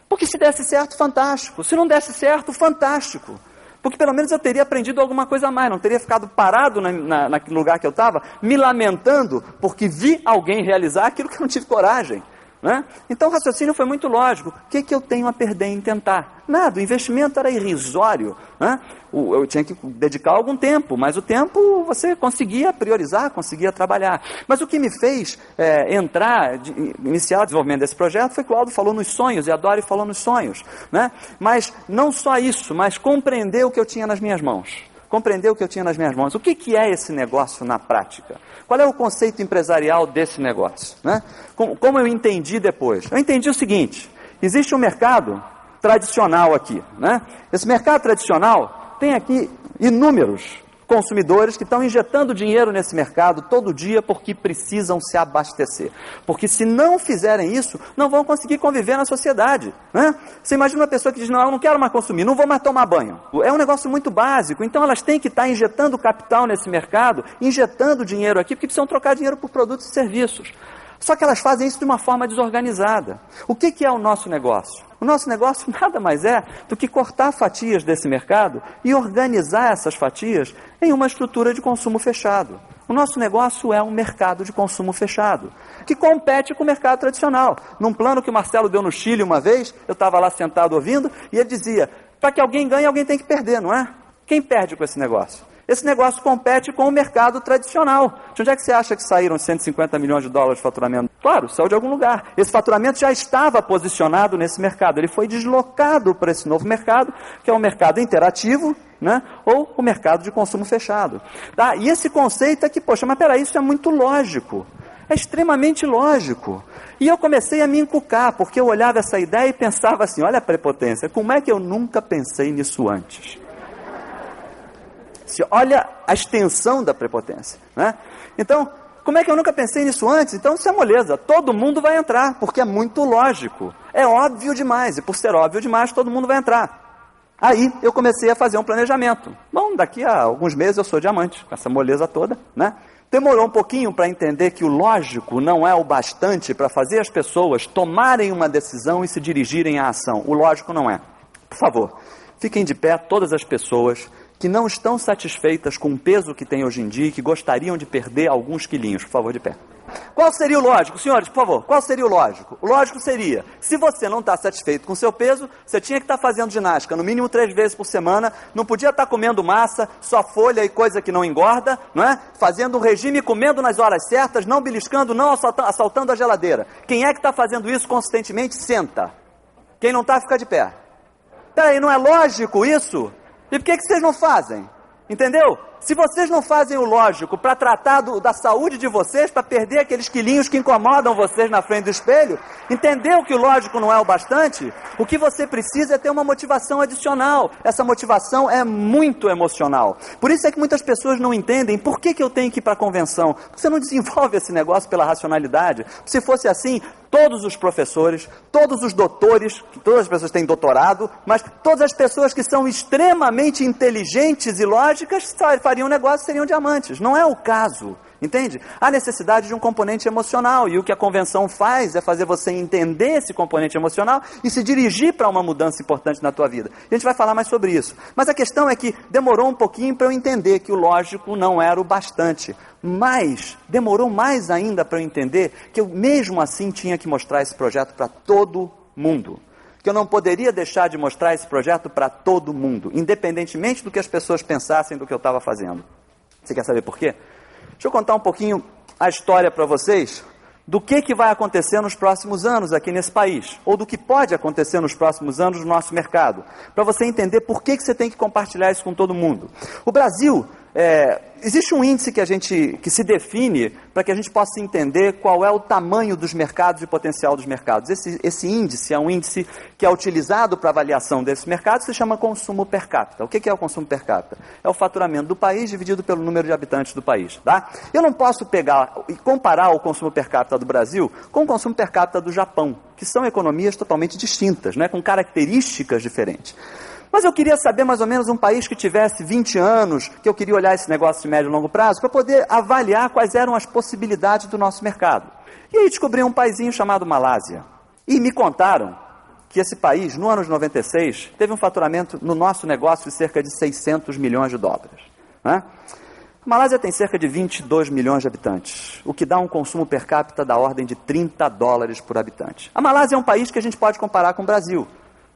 [SPEAKER 2] Porque se desse certo, fantástico. Se não desse certo, fantástico. Porque pelo menos eu teria aprendido alguma coisa a mais, não teria ficado parado naquele lugar que eu estava, me lamentando porque vi alguém realizar aquilo que eu não tive coragem, né? Então o raciocínio foi muito lógico. O que eu tenho a perder em tentar? Nada, o investimento era irrisório, né? Eu tinha que dedicar algum tempo, mas o tempo você conseguia priorizar, conseguia trabalhar. Mas o que me fez iniciar o desenvolvimento desse projeto foi que o Aldo falou nos sonhos, e a Dori falou nos sonhos, né? Mas não só isso, mas compreender o que eu tinha nas minhas mãos. O que é esse negócio na prática? Qual é o conceito empresarial desse negócio, né? Como eu entendi depois? Eu entendi o seguinte, existe um mercado tradicional aqui, né? Esse mercado tradicional tem aqui inúmeros consumidores que estão injetando dinheiro nesse mercado todo dia porque precisam se abastecer. Porque se não fizerem isso, não vão conseguir conviver na sociedade, né? Você imagina uma pessoa que diz, não, eu não quero mais consumir, não vou mais tomar banho. É um negócio muito básico, então elas têm que estar injetando capital nesse mercado, injetando dinheiro aqui, porque precisam trocar dinheiro por produtos e serviços. Só que elas fazem isso de uma forma desorganizada. O que é o nosso negócio? O nosso negócio nada mais é do que cortar fatias desse mercado e organizar essas fatias em uma estrutura de consumo fechado. O nosso negócio é um mercado de consumo fechado, que compete com o mercado tradicional. Num plano que o Marcelo deu no Chile uma vez, eu estava lá sentado ouvindo, e ele dizia, para que alguém ganhe, alguém tem que perder, não é? Quem perde com esse negócio? Esse negócio compete com o mercado tradicional. De onde é que você acha que saíram 150 milhões de dólares de faturamento? Claro, saiu de algum lugar. Esse faturamento já estava posicionado nesse mercado. Ele foi deslocado para esse novo mercado, que é o mercado interativo, né? Ou o mercado de consumo fechado. Tá? E esse conceito é que, poxa, mas peraí, isso é muito lógico. É extremamente lógico. E eu comecei a me encucar, porque eu olhava essa ideia e pensava assim, olha a prepotência, como é que eu nunca pensei nisso antes? Olha a extensão da prepotência, né? Então, como é que eu nunca pensei nisso antes? Então, isso é moleza. Todo mundo vai entrar, porque é muito lógico. É óbvio demais, e por ser óbvio demais, todo mundo vai entrar. Aí, eu comecei a fazer um planejamento. Bom, daqui a alguns meses eu sou diamante, com essa moleza toda, né? Demorou um pouquinho para entender que o lógico não é o bastante para fazer as pessoas tomarem uma decisão e se dirigirem à ação. O lógico não é. Por favor, fiquem de pé todas as pessoas que não estão satisfeitas com o peso que tem hoje em dia e que gostariam de perder alguns quilinhos. Por favor, de pé. Qual seria o lógico? Senhores, por favor, qual seria o lógico? O lógico seria, se você não está satisfeito com o seu peso, você tinha que estar fazendo ginástica, no mínimo 3 vezes por semana, não podia estar comendo massa, só folha e coisa que não engorda, não é? Fazendo um regime, comendo nas horas certas, não beliscando, não assaltando a geladeira. Quem é que está fazendo isso consistentemente, senta. Quem não está, fica de pé. Peraí, não é lógico isso? E por que vocês não fazem? Entendeu? Se vocês não fazem o lógico para tratar da saúde de vocês, para perder aqueles quilinhos que incomodam vocês na frente do espelho, entendeu que o lógico não é o bastante? O que você precisa é ter uma motivação adicional. Essa motivação é muito emocional. Por isso é que muitas pessoas não entendem por que eu tenho que ir para a convenção. Porque você não desenvolve esse negócio pela racionalidade. Se fosse assim, todos os professores, todos os doutores, todas as pessoas têm doutorado, mas todas as pessoas que são extremamente inteligentes e lógicas fariam negócio, seriam diamantes. Não é o caso, entende? Há necessidade de um componente emocional, e o que a convenção faz é fazer você entender esse componente emocional e se dirigir para uma mudança importante na tua vida. E a gente vai falar mais sobre isso. Mas a questão é que demorou um pouquinho para eu entender que o lógico não era o bastante. Mas demorou mais ainda para eu entender que eu mesmo assim tinha que mostrar esse projeto para todo mundo. Que eu não poderia deixar de mostrar esse projeto para todo mundo, independentemente do que as pessoas pensassem do que eu estava fazendo. Você quer saber por quê? Deixa eu contar um pouquinho a história para vocês do que vai acontecer nos próximos anos aqui nesse país, ou do que pode acontecer nos próximos anos no nosso mercado, para você entender por que você tem que compartilhar isso com todo mundo. O Brasil, existe um índice que se define para que a gente possa entender qual é o tamanho dos mercados e o potencial dos mercados. Esse índice é um índice que é utilizado para avaliação desses mercados, se chama consumo per capita. O que é o consumo per capita? É o faturamento do país dividido pelo número de habitantes do país. Tá? Eu não posso pegar e comparar o consumo per capita do Brasil com o consumo per capita do Japão, que são economias totalmente distintas, né, com características diferentes. Mas eu queria saber mais ou menos um país que tivesse 20 anos, que eu queria olhar esse negócio de médio e longo prazo, para poder avaliar quais eram as possibilidades do nosso mercado. E aí descobri um paísinho chamado Malásia. E me contaram que esse país, no ano de 96, teve um faturamento no nosso negócio de cerca de 600 milhões de dólares. Né? A Malásia tem cerca de 22 milhões de habitantes, o que dá um consumo per capita da ordem de 30 dólares por habitante. A Malásia é um país que a gente pode comparar com o Brasil.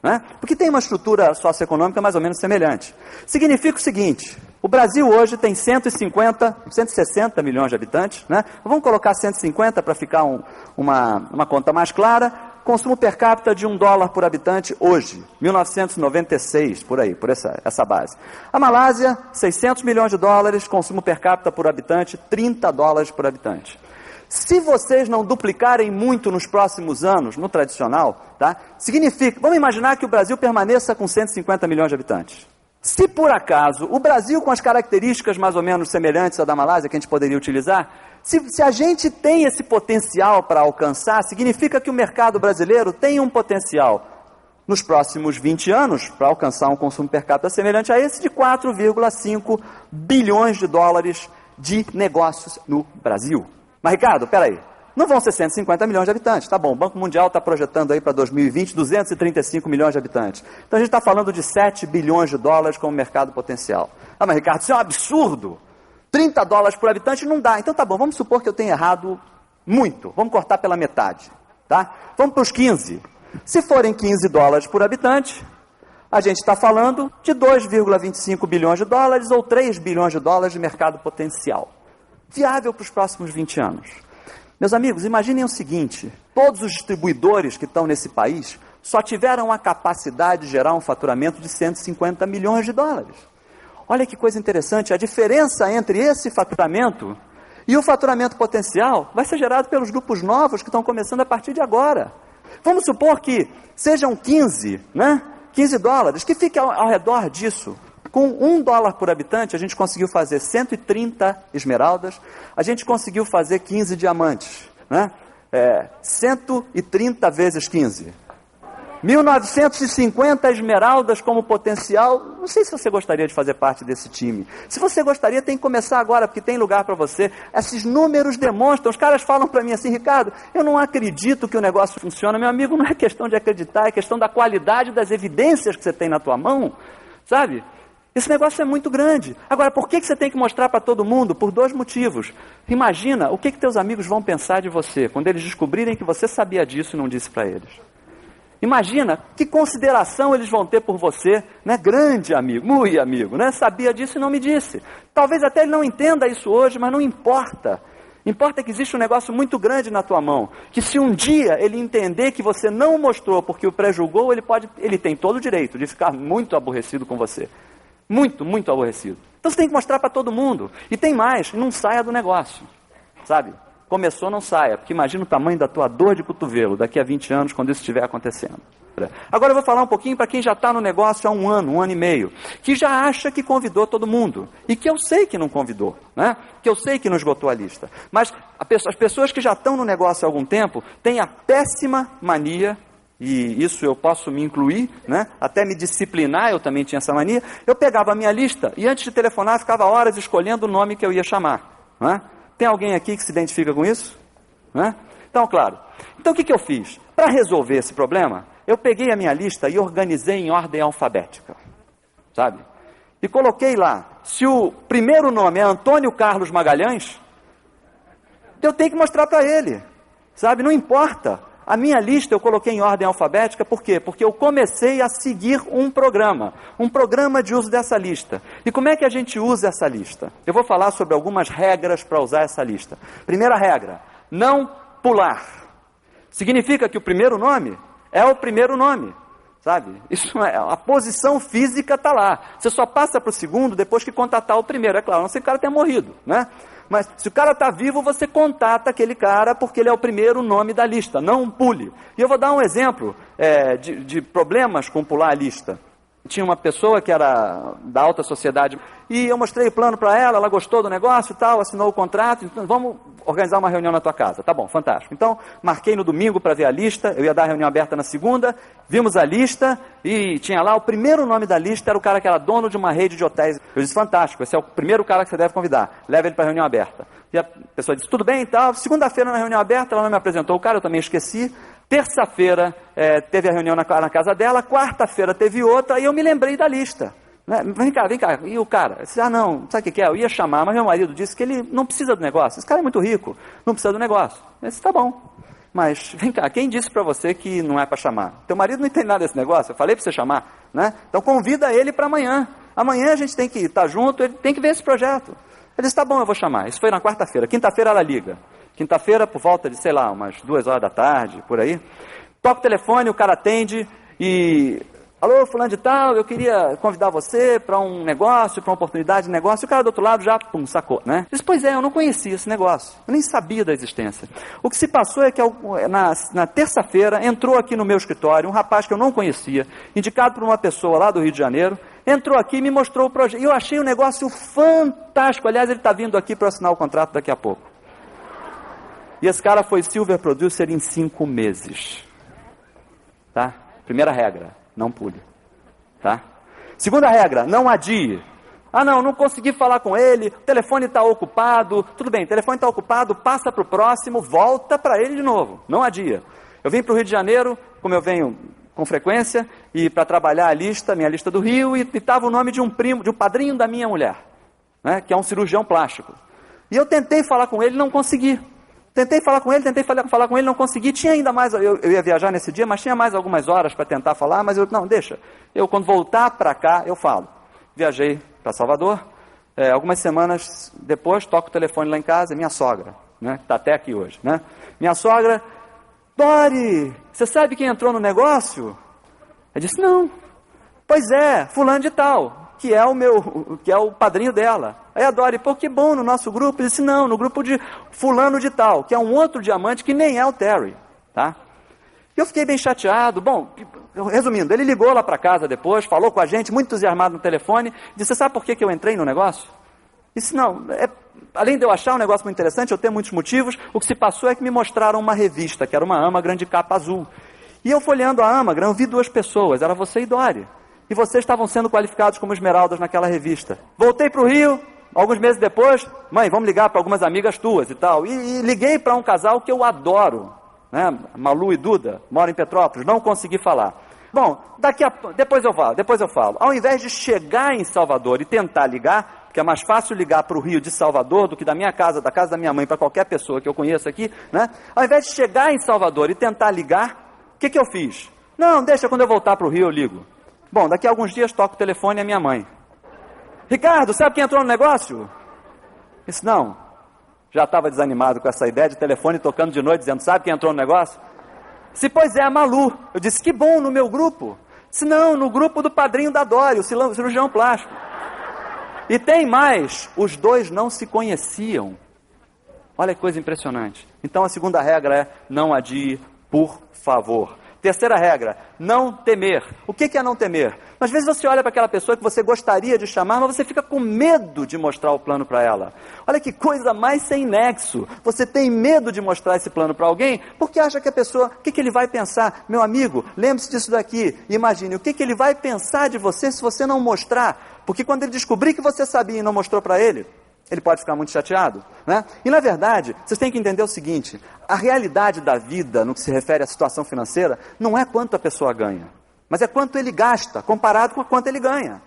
[SPEAKER 2] Né? Porque tem uma estrutura socioeconômica mais ou menos semelhante. Significa o seguinte, o Brasil hoje tem 160 milhões de habitantes, né? Vamos colocar 150 para ficar uma conta mais clara. Consumo per capita de $1 por habitante hoje, 1996, por aí, por essa base. A Malásia, 600 milhões de dólares, consumo per capita por habitante, 30 dólares por habitante. Se vocês não duplicarem muito nos próximos anos, no tradicional, tá? Significa, vamos imaginar que o Brasil permaneça com 150 milhões de habitantes. Se por acaso o Brasil, com as características mais ou menos semelhantes à da Malásia, que a gente poderia utilizar, se a gente tem esse potencial para alcançar, significa que o mercado brasileiro tem um potencial nos próximos 20 anos para alcançar um consumo per capita semelhante a esse de 4,5 bilhões de dólares de negócios no Brasil. Mas, Ricardo, peraí, não vão ser 150 milhões de habitantes, tá bom, o Banco Mundial está projetando aí para 2020 235 milhões de habitantes. Então a gente está falando de 7 bilhões de dólares como mercado potencial. Ah, mas Ricardo, isso é um absurdo, 30 dólares por habitante não dá. Então tá bom, vamos supor que eu tenha errado muito, vamos cortar pela metade, tá? Vamos para os 15. Se forem 15 dólares por habitante, a gente está falando de 2,25 bilhões de dólares ou 3 bilhões de dólares de mercado potencial. Viável para os próximos 20 anos. Meus amigos, imaginem o seguinte, todos os distribuidores que estão nesse país só tiveram a capacidade de gerar um faturamento de 150 milhões de dólares. Olha que coisa interessante, a diferença entre esse faturamento e o faturamento potencial vai ser gerado pelos grupos novos que estão começando a partir de agora. Vamos supor que sejam 15, né? 15 dólares, que fique ao redor disso. Com $1 por habitante, a gente conseguiu fazer 130 esmeraldas, a gente conseguiu fazer 15 diamantes, né? 130 vezes 15. 1.950 esmeraldas como potencial. Não sei se você gostaria de fazer parte desse time. Se você gostaria, tem que começar agora, porque tem lugar para você. Esses números demonstram. Os caras falam para mim assim, Ricardo, eu não acredito que o negócio funciona. Meu amigo, não é questão de acreditar, é questão da qualidade das evidências que você tem na tua mão, sabe? Esse negócio é muito grande. Agora, por que você tem que mostrar para todo mundo? Por 2 motivos. Imagina o que teus amigos vão pensar de você quando eles descobrirem que você sabia disso e não disse para eles. Imagina que consideração eles vão ter por você, né? Grande amigo, muito amigo, né? Sabia disso e não me disse. Talvez até ele não entenda isso hoje, mas não importa. Importa que existe um negócio muito grande na tua mão, que se um dia ele entender que você não o mostrou porque o pré-julgou, ele tem todo o direito de ficar muito aborrecido com você. Muito, muito aborrecido. Então você tem que mostrar para todo mundo. E tem mais, não saia do negócio, sabe? Começou, não saia, porque imagina o tamanho da tua dor de cotovelo daqui a 20 anos, quando isso estiver acontecendo. Agora eu vou falar um pouquinho para quem já está no negócio há um ano e meio, que já acha que convidou todo mundo, e que eu sei que não convidou, né? Que eu sei que não esgotou a lista. Mas as pessoas que já estão no negócio há algum tempo têm a péssima mania, e isso eu posso me incluir, né? Até me disciplinar, eu também tinha essa mania. Eu pegava a minha lista e antes de telefonar ficava horas escolhendo o nome que eu ia chamar, né? Tem alguém aqui que se identifica com isso? Né? Então, claro. Então, o que eu fiz? Para resolver esse problema, eu peguei a minha lista e organizei em ordem alfabética, sabe? E coloquei lá, se o primeiro nome é Antônio Carlos Magalhães, eu tenho que mostrar para ele, sabe? Não importa. A minha lista eu coloquei em ordem alfabética, por quê? Porque eu comecei a seguir um programa de uso dessa lista. E como é que a gente usa essa lista? Eu vou falar sobre algumas regras para usar essa lista. Primeira regra, não pular. Significa que o primeiro nome é o primeiro nome, sabe? Isso é, a posição física está lá. Você só passa para o segundo depois que contatar o primeiro, é claro, não sei que o cara tenha morrido, né? Mas se o cara está vivo, você contata aquele cara porque ele é o primeiro nome da lista, não pule. E eu vou dar um exemplo de problemas com pular a lista. Tinha uma pessoa que era da alta sociedade e eu mostrei o plano para ela, ela gostou do negócio e tal, assinou o contrato, então vamos organizar uma reunião na tua casa. Tá bom, fantástico. Então, marquei no domingo para ver a lista, eu ia dar a reunião aberta na segunda, vimos a lista e tinha lá, o primeiro nome da lista era o cara que era dono de uma rede de hotéis. Eu disse, fantástico, esse é o primeiro cara que você deve convidar, leva ele para a reunião aberta. E a pessoa disse, tudo bem e tal. Segunda-feira na reunião aberta, ela não me apresentou o cara, eu também esqueci. Terça-feira teve a reunião na casa dela, quarta-feira teve outra, e eu me lembrei da lista. Né? Vem cá, e o cara? Eu disse, não, sabe o que é? Eu ia chamar, mas meu marido disse que ele não precisa do negócio. Esse cara é muito rico, não precisa do negócio. Eu disse, tá bom, mas vem cá, quem disse para você que não é para chamar? Teu marido não entende nada desse negócio, eu falei para você chamar, né? Então convida ele para amanhã. Amanhã a gente tem que estar junto, ele tem que ver esse projeto. Ele disse, tá bom, eu vou chamar. Isso foi na quarta-feira, quinta-feira ela liga. Quinta-feira, por volta de, sei lá, umas 2 horas da tarde, por aí. Toca o telefone, o cara atende e Alô, fulano de tal, eu queria convidar você para um negócio, para uma oportunidade de negócio. E o cara do outro lado já, sacou, né? Eu disse, pois é, eu não conhecia esse negócio. Eu nem sabia da existência. O que se passou é que na terça-feira entrou aqui no meu escritório um rapaz que eu não conhecia, indicado por uma pessoa lá do Rio de Janeiro, entrou aqui e me mostrou o projeto. E eu achei o negócio fantástico. Aliás, ele está vindo aqui para assinar o contrato daqui a pouco. E esse cara foi Silver Producer em 5 meses. Tá? Primeira regra. Não pule, tá? Segunda regra, não adie. Ah, não consegui falar com ele, o telefone está ocupado. Tudo bem, o telefone está ocupado, passa para o próximo, volta para ele de novo. Não adia. Eu vim para o Rio de Janeiro, como eu venho com frequência, e para trabalhar minha lista do Rio, e estava o nome de um padrinho da minha mulher, né, que é um cirurgião plástico. E eu tentei falar com ele, não consegui. Tentei falar com ele, não consegui. Tinha ainda mais, eu ia viajar nesse dia, mas tinha mais algumas horas para tentar falar, mas não, deixa. Eu, quando voltar para cá, eu falo. Viajei para Salvador, algumas semanas depois, toco o telefone lá em casa, minha sogra, né, que está até aqui hoje, né? Minha sogra, Dori, você sabe quem entrou no negócio? Eu disse, não. Pois é, fulano de tal, que é o padrinho dela. Aí a Dori, pô, que bom, no nosso grupo. Ele disse, não, no grupo de fulano de tal, que é um outro diamante que nem é o Terry, tá? E eu fiquei bem chateado. Bom, resumindo, ele ligou lá para casa depois, falou com a gente, muito entusiasmado no telefone, disse, você sabe por que eu entrei no negócio? Disse, não, além de eu achar um negócio muito interessante, eu tenho muitos motivos, o que se passou é que me mostraram uma revista, que era uma Amagram de capa azul. E eu folheando a Amagram, eu vi 2 pessoas, era você e Dori. E vocês estavam sendo qualificados como esmeraldas naquela revista. Voltei para o Rio, alguns meses depois, mãe, vamos ligar para algumas amigas tuas e tal. E liguei para um casal que eu adoro, né? Malu e Duda, moram em Petrópolis, não consegui falar. Bom, depois eu falo. Ao invés de chegar em Salvador e tentar ligar, porque é mais fácil ligar para o Rio de Salvador do que da minha casa, da casa da minha mãe, para qualquer pessoa que eu conheça aqui, né? Ao invés de chegar em Salvador e tentar ligar, o que eu fiz? Não, deixa, quando eu voltar para o Rio eu ligo. Bom, daqui a alguns dias toco o telefone à minha mãe. Ricardo, sabe quem entrou no negócio? Disse, não. Já estava desanimado com essa ideia de telefone tocando de noite, dizendo, sabe quem entrou no negócio? Disse, pois é, a Malu. Eu disse, que bom, no meu grupo. Disse, não, no grupo do padrinho da Dori, o cirurgião plástico. E tem mais, os 2 não se conheciam. Olha que coisa impressionante. Então a segunda regra é, não adie, por favor. Terceira regra, não temer. O que é não temer? Às vezes você olha para aquela pessoa que você gostaria de chamar, mas você fica com medo de mostrar o plano para ela. Olha que coisa mais sem nexo. Você tem medo de mostrar esse plano para alguém, porque acha que a pessoa, o que ele vai pensar? Meu amigo, lembre-se disso daqui. Imagine, o que ele vai pensar de você se você não mostrar? Porque quando ele descobrir que você sabia e não mostrou para ele pode ficar muito chateado, né? E na verdade, vocês têm que entender o seguinte, a realidade da vida, no que se refere à situação financeira, não é quanto a pessoa ganha, mas é quanto ele gasta, comparado com quanto ele ganha.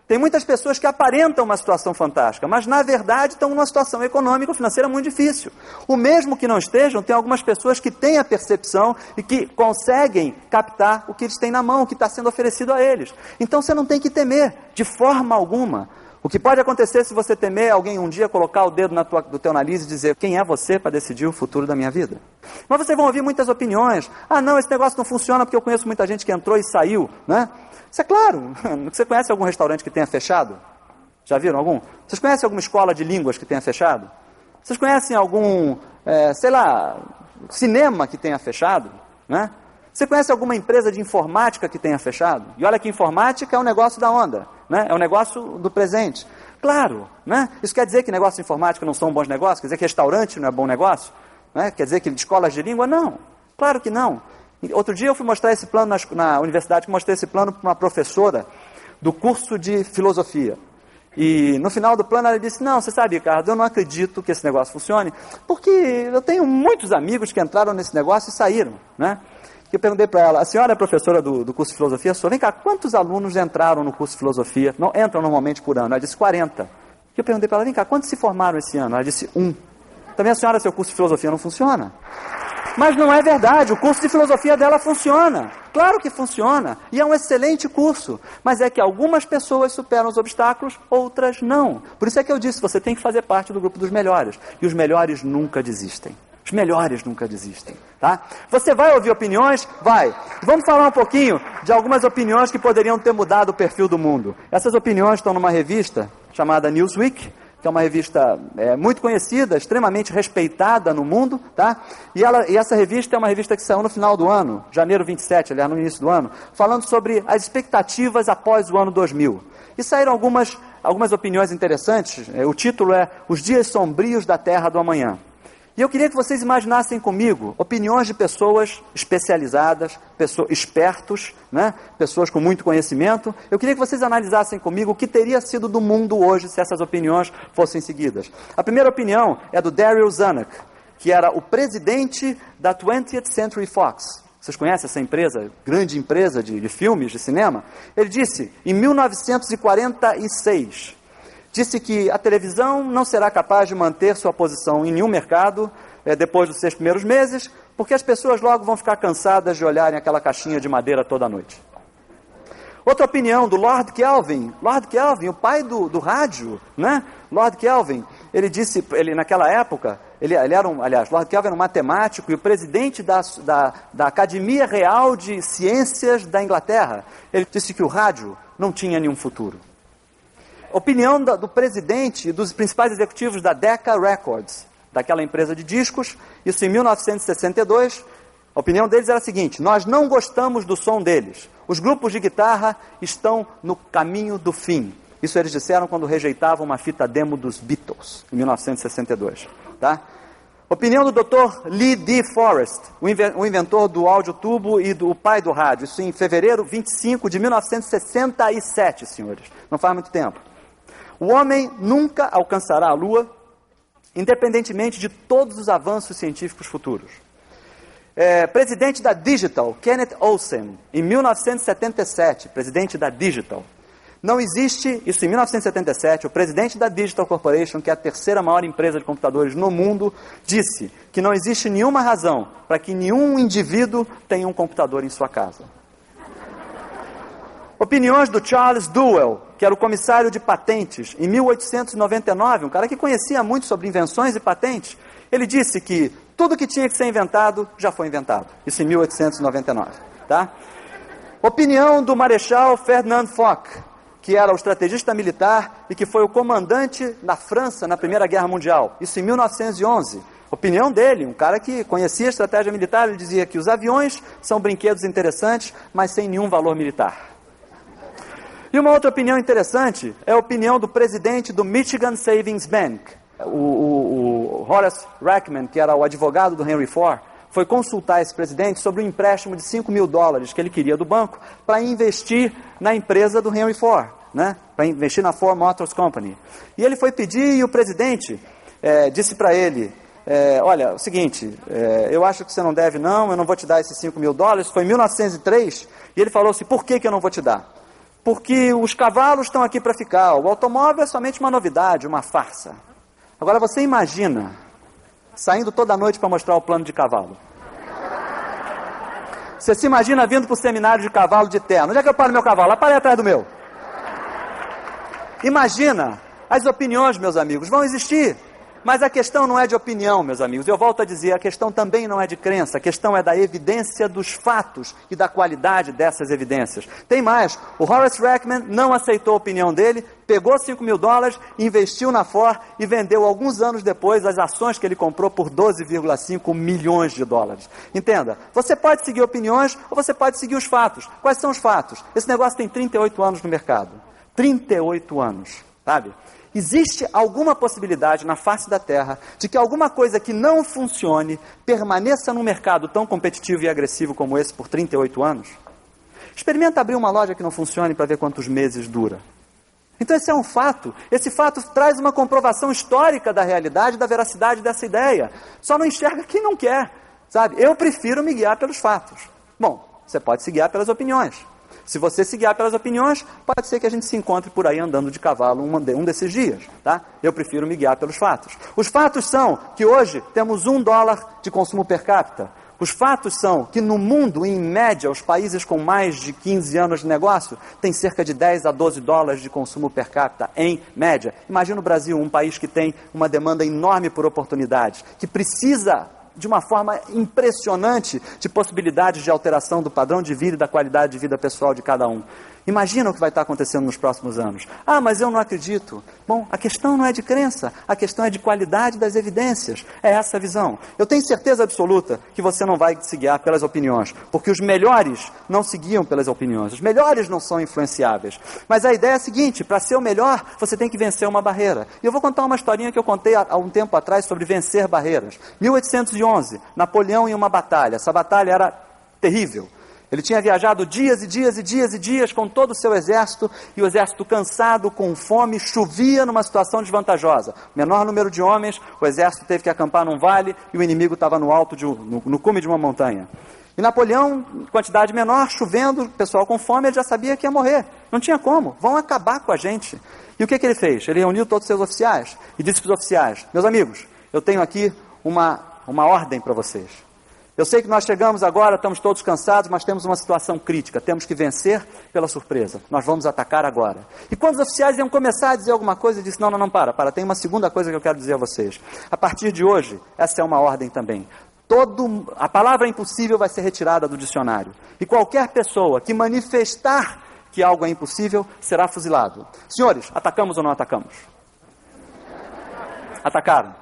[SPEAKER 2] Tem muitas pessoas que aparentam uma situação fantástica, mas na verdade estão numa situação econômica, financeira muito difícil. O mesmo que não estejam, tem algumas pessoas que têm a percepção e que conseguem captar o que eles têm na mão, o que está sendo oferecido a eles. Então você não tem que temer, de forma alguma. O que pode acontecer se você temer alguém um dia colocar o dedo do teu nariz e dizer, quem é você para decidir o futuro da minha vida? Mas vocês vão ouvir muitas opiniões. Ah, não, esse negócio não funciona porque eu conheço muita gente que entrou e saiu, né? Isso é claro. Você conhece algum restaurante que tenha fechado? Já viram algum? Vocês conhecem alguma escola de línguas que tenha fechado? Vocês conhecem algum, cinema que tenha fechado, né? Você conhece alguma empresa de informática que tenha fechado? E olha que informática é um negócio da onda, né? É um negócio do presente. Claro, né? Isso quer dizer que negócios de informática não são bons negócios? Quer dizer que restaurante não é bom negócio? Né? Quer dizer que escolas de língua? Não. Claro que não. Outro dia eu fui mostrar esse plano na universidade, mostrei esse plano para uma professora do curso de filosofia. E no final do plano ela disse, não, você sabe, Ricardo, eu não acredito que esse negócio funcione, porque eu tenho muitos amigos que entraram nesse negócio e saíram, né? E eu perguntei para ela, a senhora é professora do curso de filosofia? Vem cá, quantos alunos entraram no curso de filosofia? Não, entram normalmente por ano. Ela disse 40. E eu perguntei para ela, vem cá, quantos se formaram esse ano? Ela disse 1. Também a senhora, seu curso de filosofia não funciona? Mas não é verdade, o curso de filosofia dela funciona. Claro que funciona, e é um excelente curso. Mas é que algumas pessoas superam os obstáculos, outras não. Por isso é que eu disse, você tem que fazer parte do grupo dos melhores. E os melhores nunca desistem. Os melhores nunca desistem, tá? Você vai ouvir opiniões? Vai. Vamos falar um pouquinho de algumas opiniões que poderiam ter mudado o perfil do mundo. Essas opiniões estão numa revista chamada Newsweek, que é uma revista muito conhecida, extremamente respeitada no mundo, tá? E essa revista é uma revista que saiu no final do ano, janeiro 27, aliás, no início do ano, falando sobre as expectativas após o ano 2000. E saíram algumas opiniões interessantes. O título é Os Dias Sombrios da Terra do Amanhã. E eu queria que vocês imaginassem comigo opiniões de pessoas especializadas, espertos, né? Pessoas com muito conhecimento. Eu queria que vocês analisassem comigo o que teria sido do mundo hoje se essas opiniões fossem seguidas. A primeira opinião é do Daryl Zanuck, que era o presidente da 20th Century Fox. Vocês conhecem essa empresa, grande empresa de filmes, de cinema? Ele disse, em 1946... disse que a televisão não será capaz de manter sua posição em nenhum mercado depois dos 6 primeiros meses, porque as pessoas logo vão ficar cansadas de olharem aquela caixinha de madeira toda noite. Outra opinião do Lord Kelvin. Lord Kelvin, o pai do rádio, né? Lord Kelvin, ele disse, naquela época, Lord Kelvin era um matemático e o presidente da Academia Real de Ciências da Inglaterra. Ele disse que o rádio não tinha nenhum futuro. Opinião do presidente e dos principais executivos da Decca Records, daquela empresa de discos, isso em 1962, a opinião deles era a seguinte: nós não gostamos do som deles, os grupos de guitarra estão no caminho do fim. Isso eles disseram quando rejeitavam uma fita demo dos Beatles, em 1962. Tá? Opinião do Dr. Lee D. Forrest, o inventor do audiotubo e o pai do rádio, isso em fevereiro 25 de 1967, senhores, não faz muito tempo. O homem nunca alcançará a Lua, independentemente de todos os avanços científicos futuros. Presidente da Digital, Kenneth Olsen, em 1977, presidente da Digital. Não existe, isso em 1977, o presidente da Digital Corporation, que é a terceira maior empresa de computadores no mundo, disse que não existe nenhuma razão para que nenhum indivíduo tenha um computador em sua casa. Opiniões do Charles Duell, que era o comissário de patentes, em 1899, um cara que conhecia muito sobre invenções e patentes. Ele disse que tudo que tinha que ser inventado já foi inventado. Isso em 1899. Tá? Opinião do Marechal Ferdinand Foch, que era o estrategista militar e que foi o comandante da França na Primeira Guerra Mundial. Isso em 1911. Opinião dele, um cara que conhecia a estratégia militar, ele dizia que os aviões são brinquedos interessantes, mas sem nenhum valor militar. E uma outra opinião interessante é a opinião do presidente do Michigan Savings Bank, o Horace Rackman, que era o advogado do Henry Ford, foi consultar esse presidente sobre um empréstimo de $5.000 que ele queria do banco para investir na empresa do Henry Ford, né? Para investir na Ford Motors Company. E ele foi pedir e o presidente disse para ele, olha, o seguinte, eu acho que você não deve não, eu não vou te dar esses $5.000, foi em 1903, e ele falou assim, por que eu não vou te dar? Porque os cavalos estão aqui para ficar, o automóvel é somente uma novidade, uma farsa. Agora você imagina, saindo toda noite para mostrar o plano de cavalo. Você se imagina vindo para o seminário de cavalo de terno. Onde é que eu paro meu cavalo? Lá para atrás do meu. Imagina, as opiniões, meus amigos, vão existir. Mas a questão não é de opinião, meus amigos. Eu volto a dizer, a questão também não é de crença. A questão é da evidência dos fatos e da qualidade dessas evidências. Tem mais, o Horace Rackman não aceitou a opinião dele, pegou $5.000, investiu na Ford e vendeu alguns anos depois as ações que ele comprou por $12,5 milhões. Entenda, você pode seguir opiniões ou você pode seguir os fatos. Quais são os fatos? Esse negócio tem 38 anos no mercado. 38 anos, sabe? Existe alguma possibilidade na face da Terra de que alguma coisa que não funcione permaneça num mercado tão competitivo e agressivo como esse por 38 anos? Experimenta abrir uma loja que não funcione para ver quantos meses dura. Então esse é um fato. Esse fato traz uma comprovação histórica da realidade e da veracidade dessa ideia. Só não enxerga quem não quer, sabe? Eu prefiro me guiar pelos fatos. Bom, você pode se guiar pelas opiniões. Se você se guiar pelas opiniões, pode ser que a gente se encontre por aí andando de cavalo um desses dias, tá? Eu prefiro me guiar pelos fatos. Os fatos são que hoje temos $1 de consumo per capita. Os fatos são que no mundo, em média, os países com mais de 15 anos de negócio têm cerca de $10 a $12 de consumo per capita, em média. Imagina o Brasil, um país que tem uma demanda enorme por oportunidades, que precisa de uma forma impressionante de possibilidades de alteração do padrão de vida e da qualidade de vida pessoal de cada um. Imagina o que vai estar acontecendo nos próximos anos. Ah, mas eu não acredito. Bom, a questão não é de crença, a questão é de qualidade das evidências. É essa a visão. Eu tenho certeza absoluta que você não vai se guiar pelas opiniões, porque os melhores não se guiam pelas opiniões. Os melhores não são influenciáveis. Mas a ideia é a seguinte, para ser o melhor, você tem que vencer uma barreira. E eu vou contar uma historinha que eu contei há um tempo atrás sobre vencer barreiras. 1811, Napoleão em uma batalha. Essa batalha era terrível. Ele tinha viajado dias e dias e dias e dias com todo o seu exército, e o exército cansado, com fome, chovia numa situação desvantajosa. Menor número de homens, o exército teve que acampar num vale e o inimigo estava no alto, no cume de uma montanha. E Napoleão, quantidade menor, chovendo, o pessoal com fome, ele já sabia que ia morrer. Não tinha como, vão acabar com a gente. E o que ele fez? Ele reuniu todos os seus oficiais e disse para os oficiais: meus amigos, eu tenho aqui uma ordem para vocês. Eu sei que nós chegamos agora, estamos todos cansados, mas temos uma situação crítica. Temos que vencer pela surpresa. Nós vamos atacar agora. E quando os oficiais iam começar a dizer alguma coisa, ele disse: não, para. Tem uma segunda coisa que eu quero dizer a vocês. A partir de hoje, essa é uma ordem também. A palavra impossível vai ser retirada do dicionário. E qualquer pessoa que manifestar que algo é impossível será fuzilado. Senhores, atacamos ou não atacamos? Atacaram.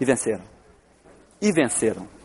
[SPEAKER 2] E venceram. E venceram.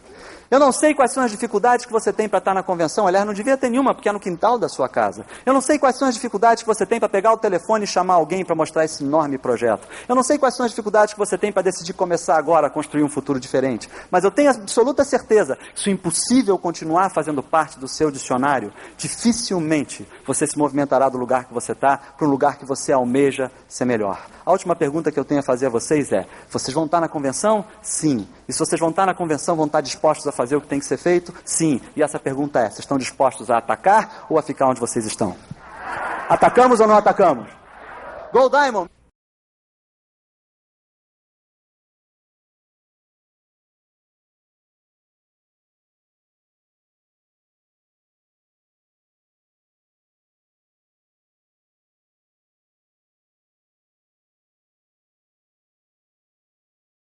[SPEAKER 2] Eu não sei quais são as dificuldades que você tem para estar na convenção. Aliás, não devia ter nenhuma, porque é no quintal da sua casa. Eu não sei quais são as dificuldades que você tem para pegar o telefone e chamar alguém para mostrar esse enorme projeto. Eu não sei quais são as dificuldades que você tem para decidir começar agora a construir um futuro diferente. Mas eu tenho absoluta certeza que se o impossível continuar fazendo parte do seu dicionário, dificilmente você se movimentará do lugar que você está para um lugar que você almeja ser melhor. A última pergunta que eu tenho a fazer a vocês é: vocês vão estar na convenção? Sim. E se vocês vão estar na convenção, vão estar dispostos a fazer o que tem que ser feito? Sim. E essa pergunta é: vocês estão dispostos a atacar ou a ficar onde vocês estão? Atacamos ou não atacamos? Go Diamond!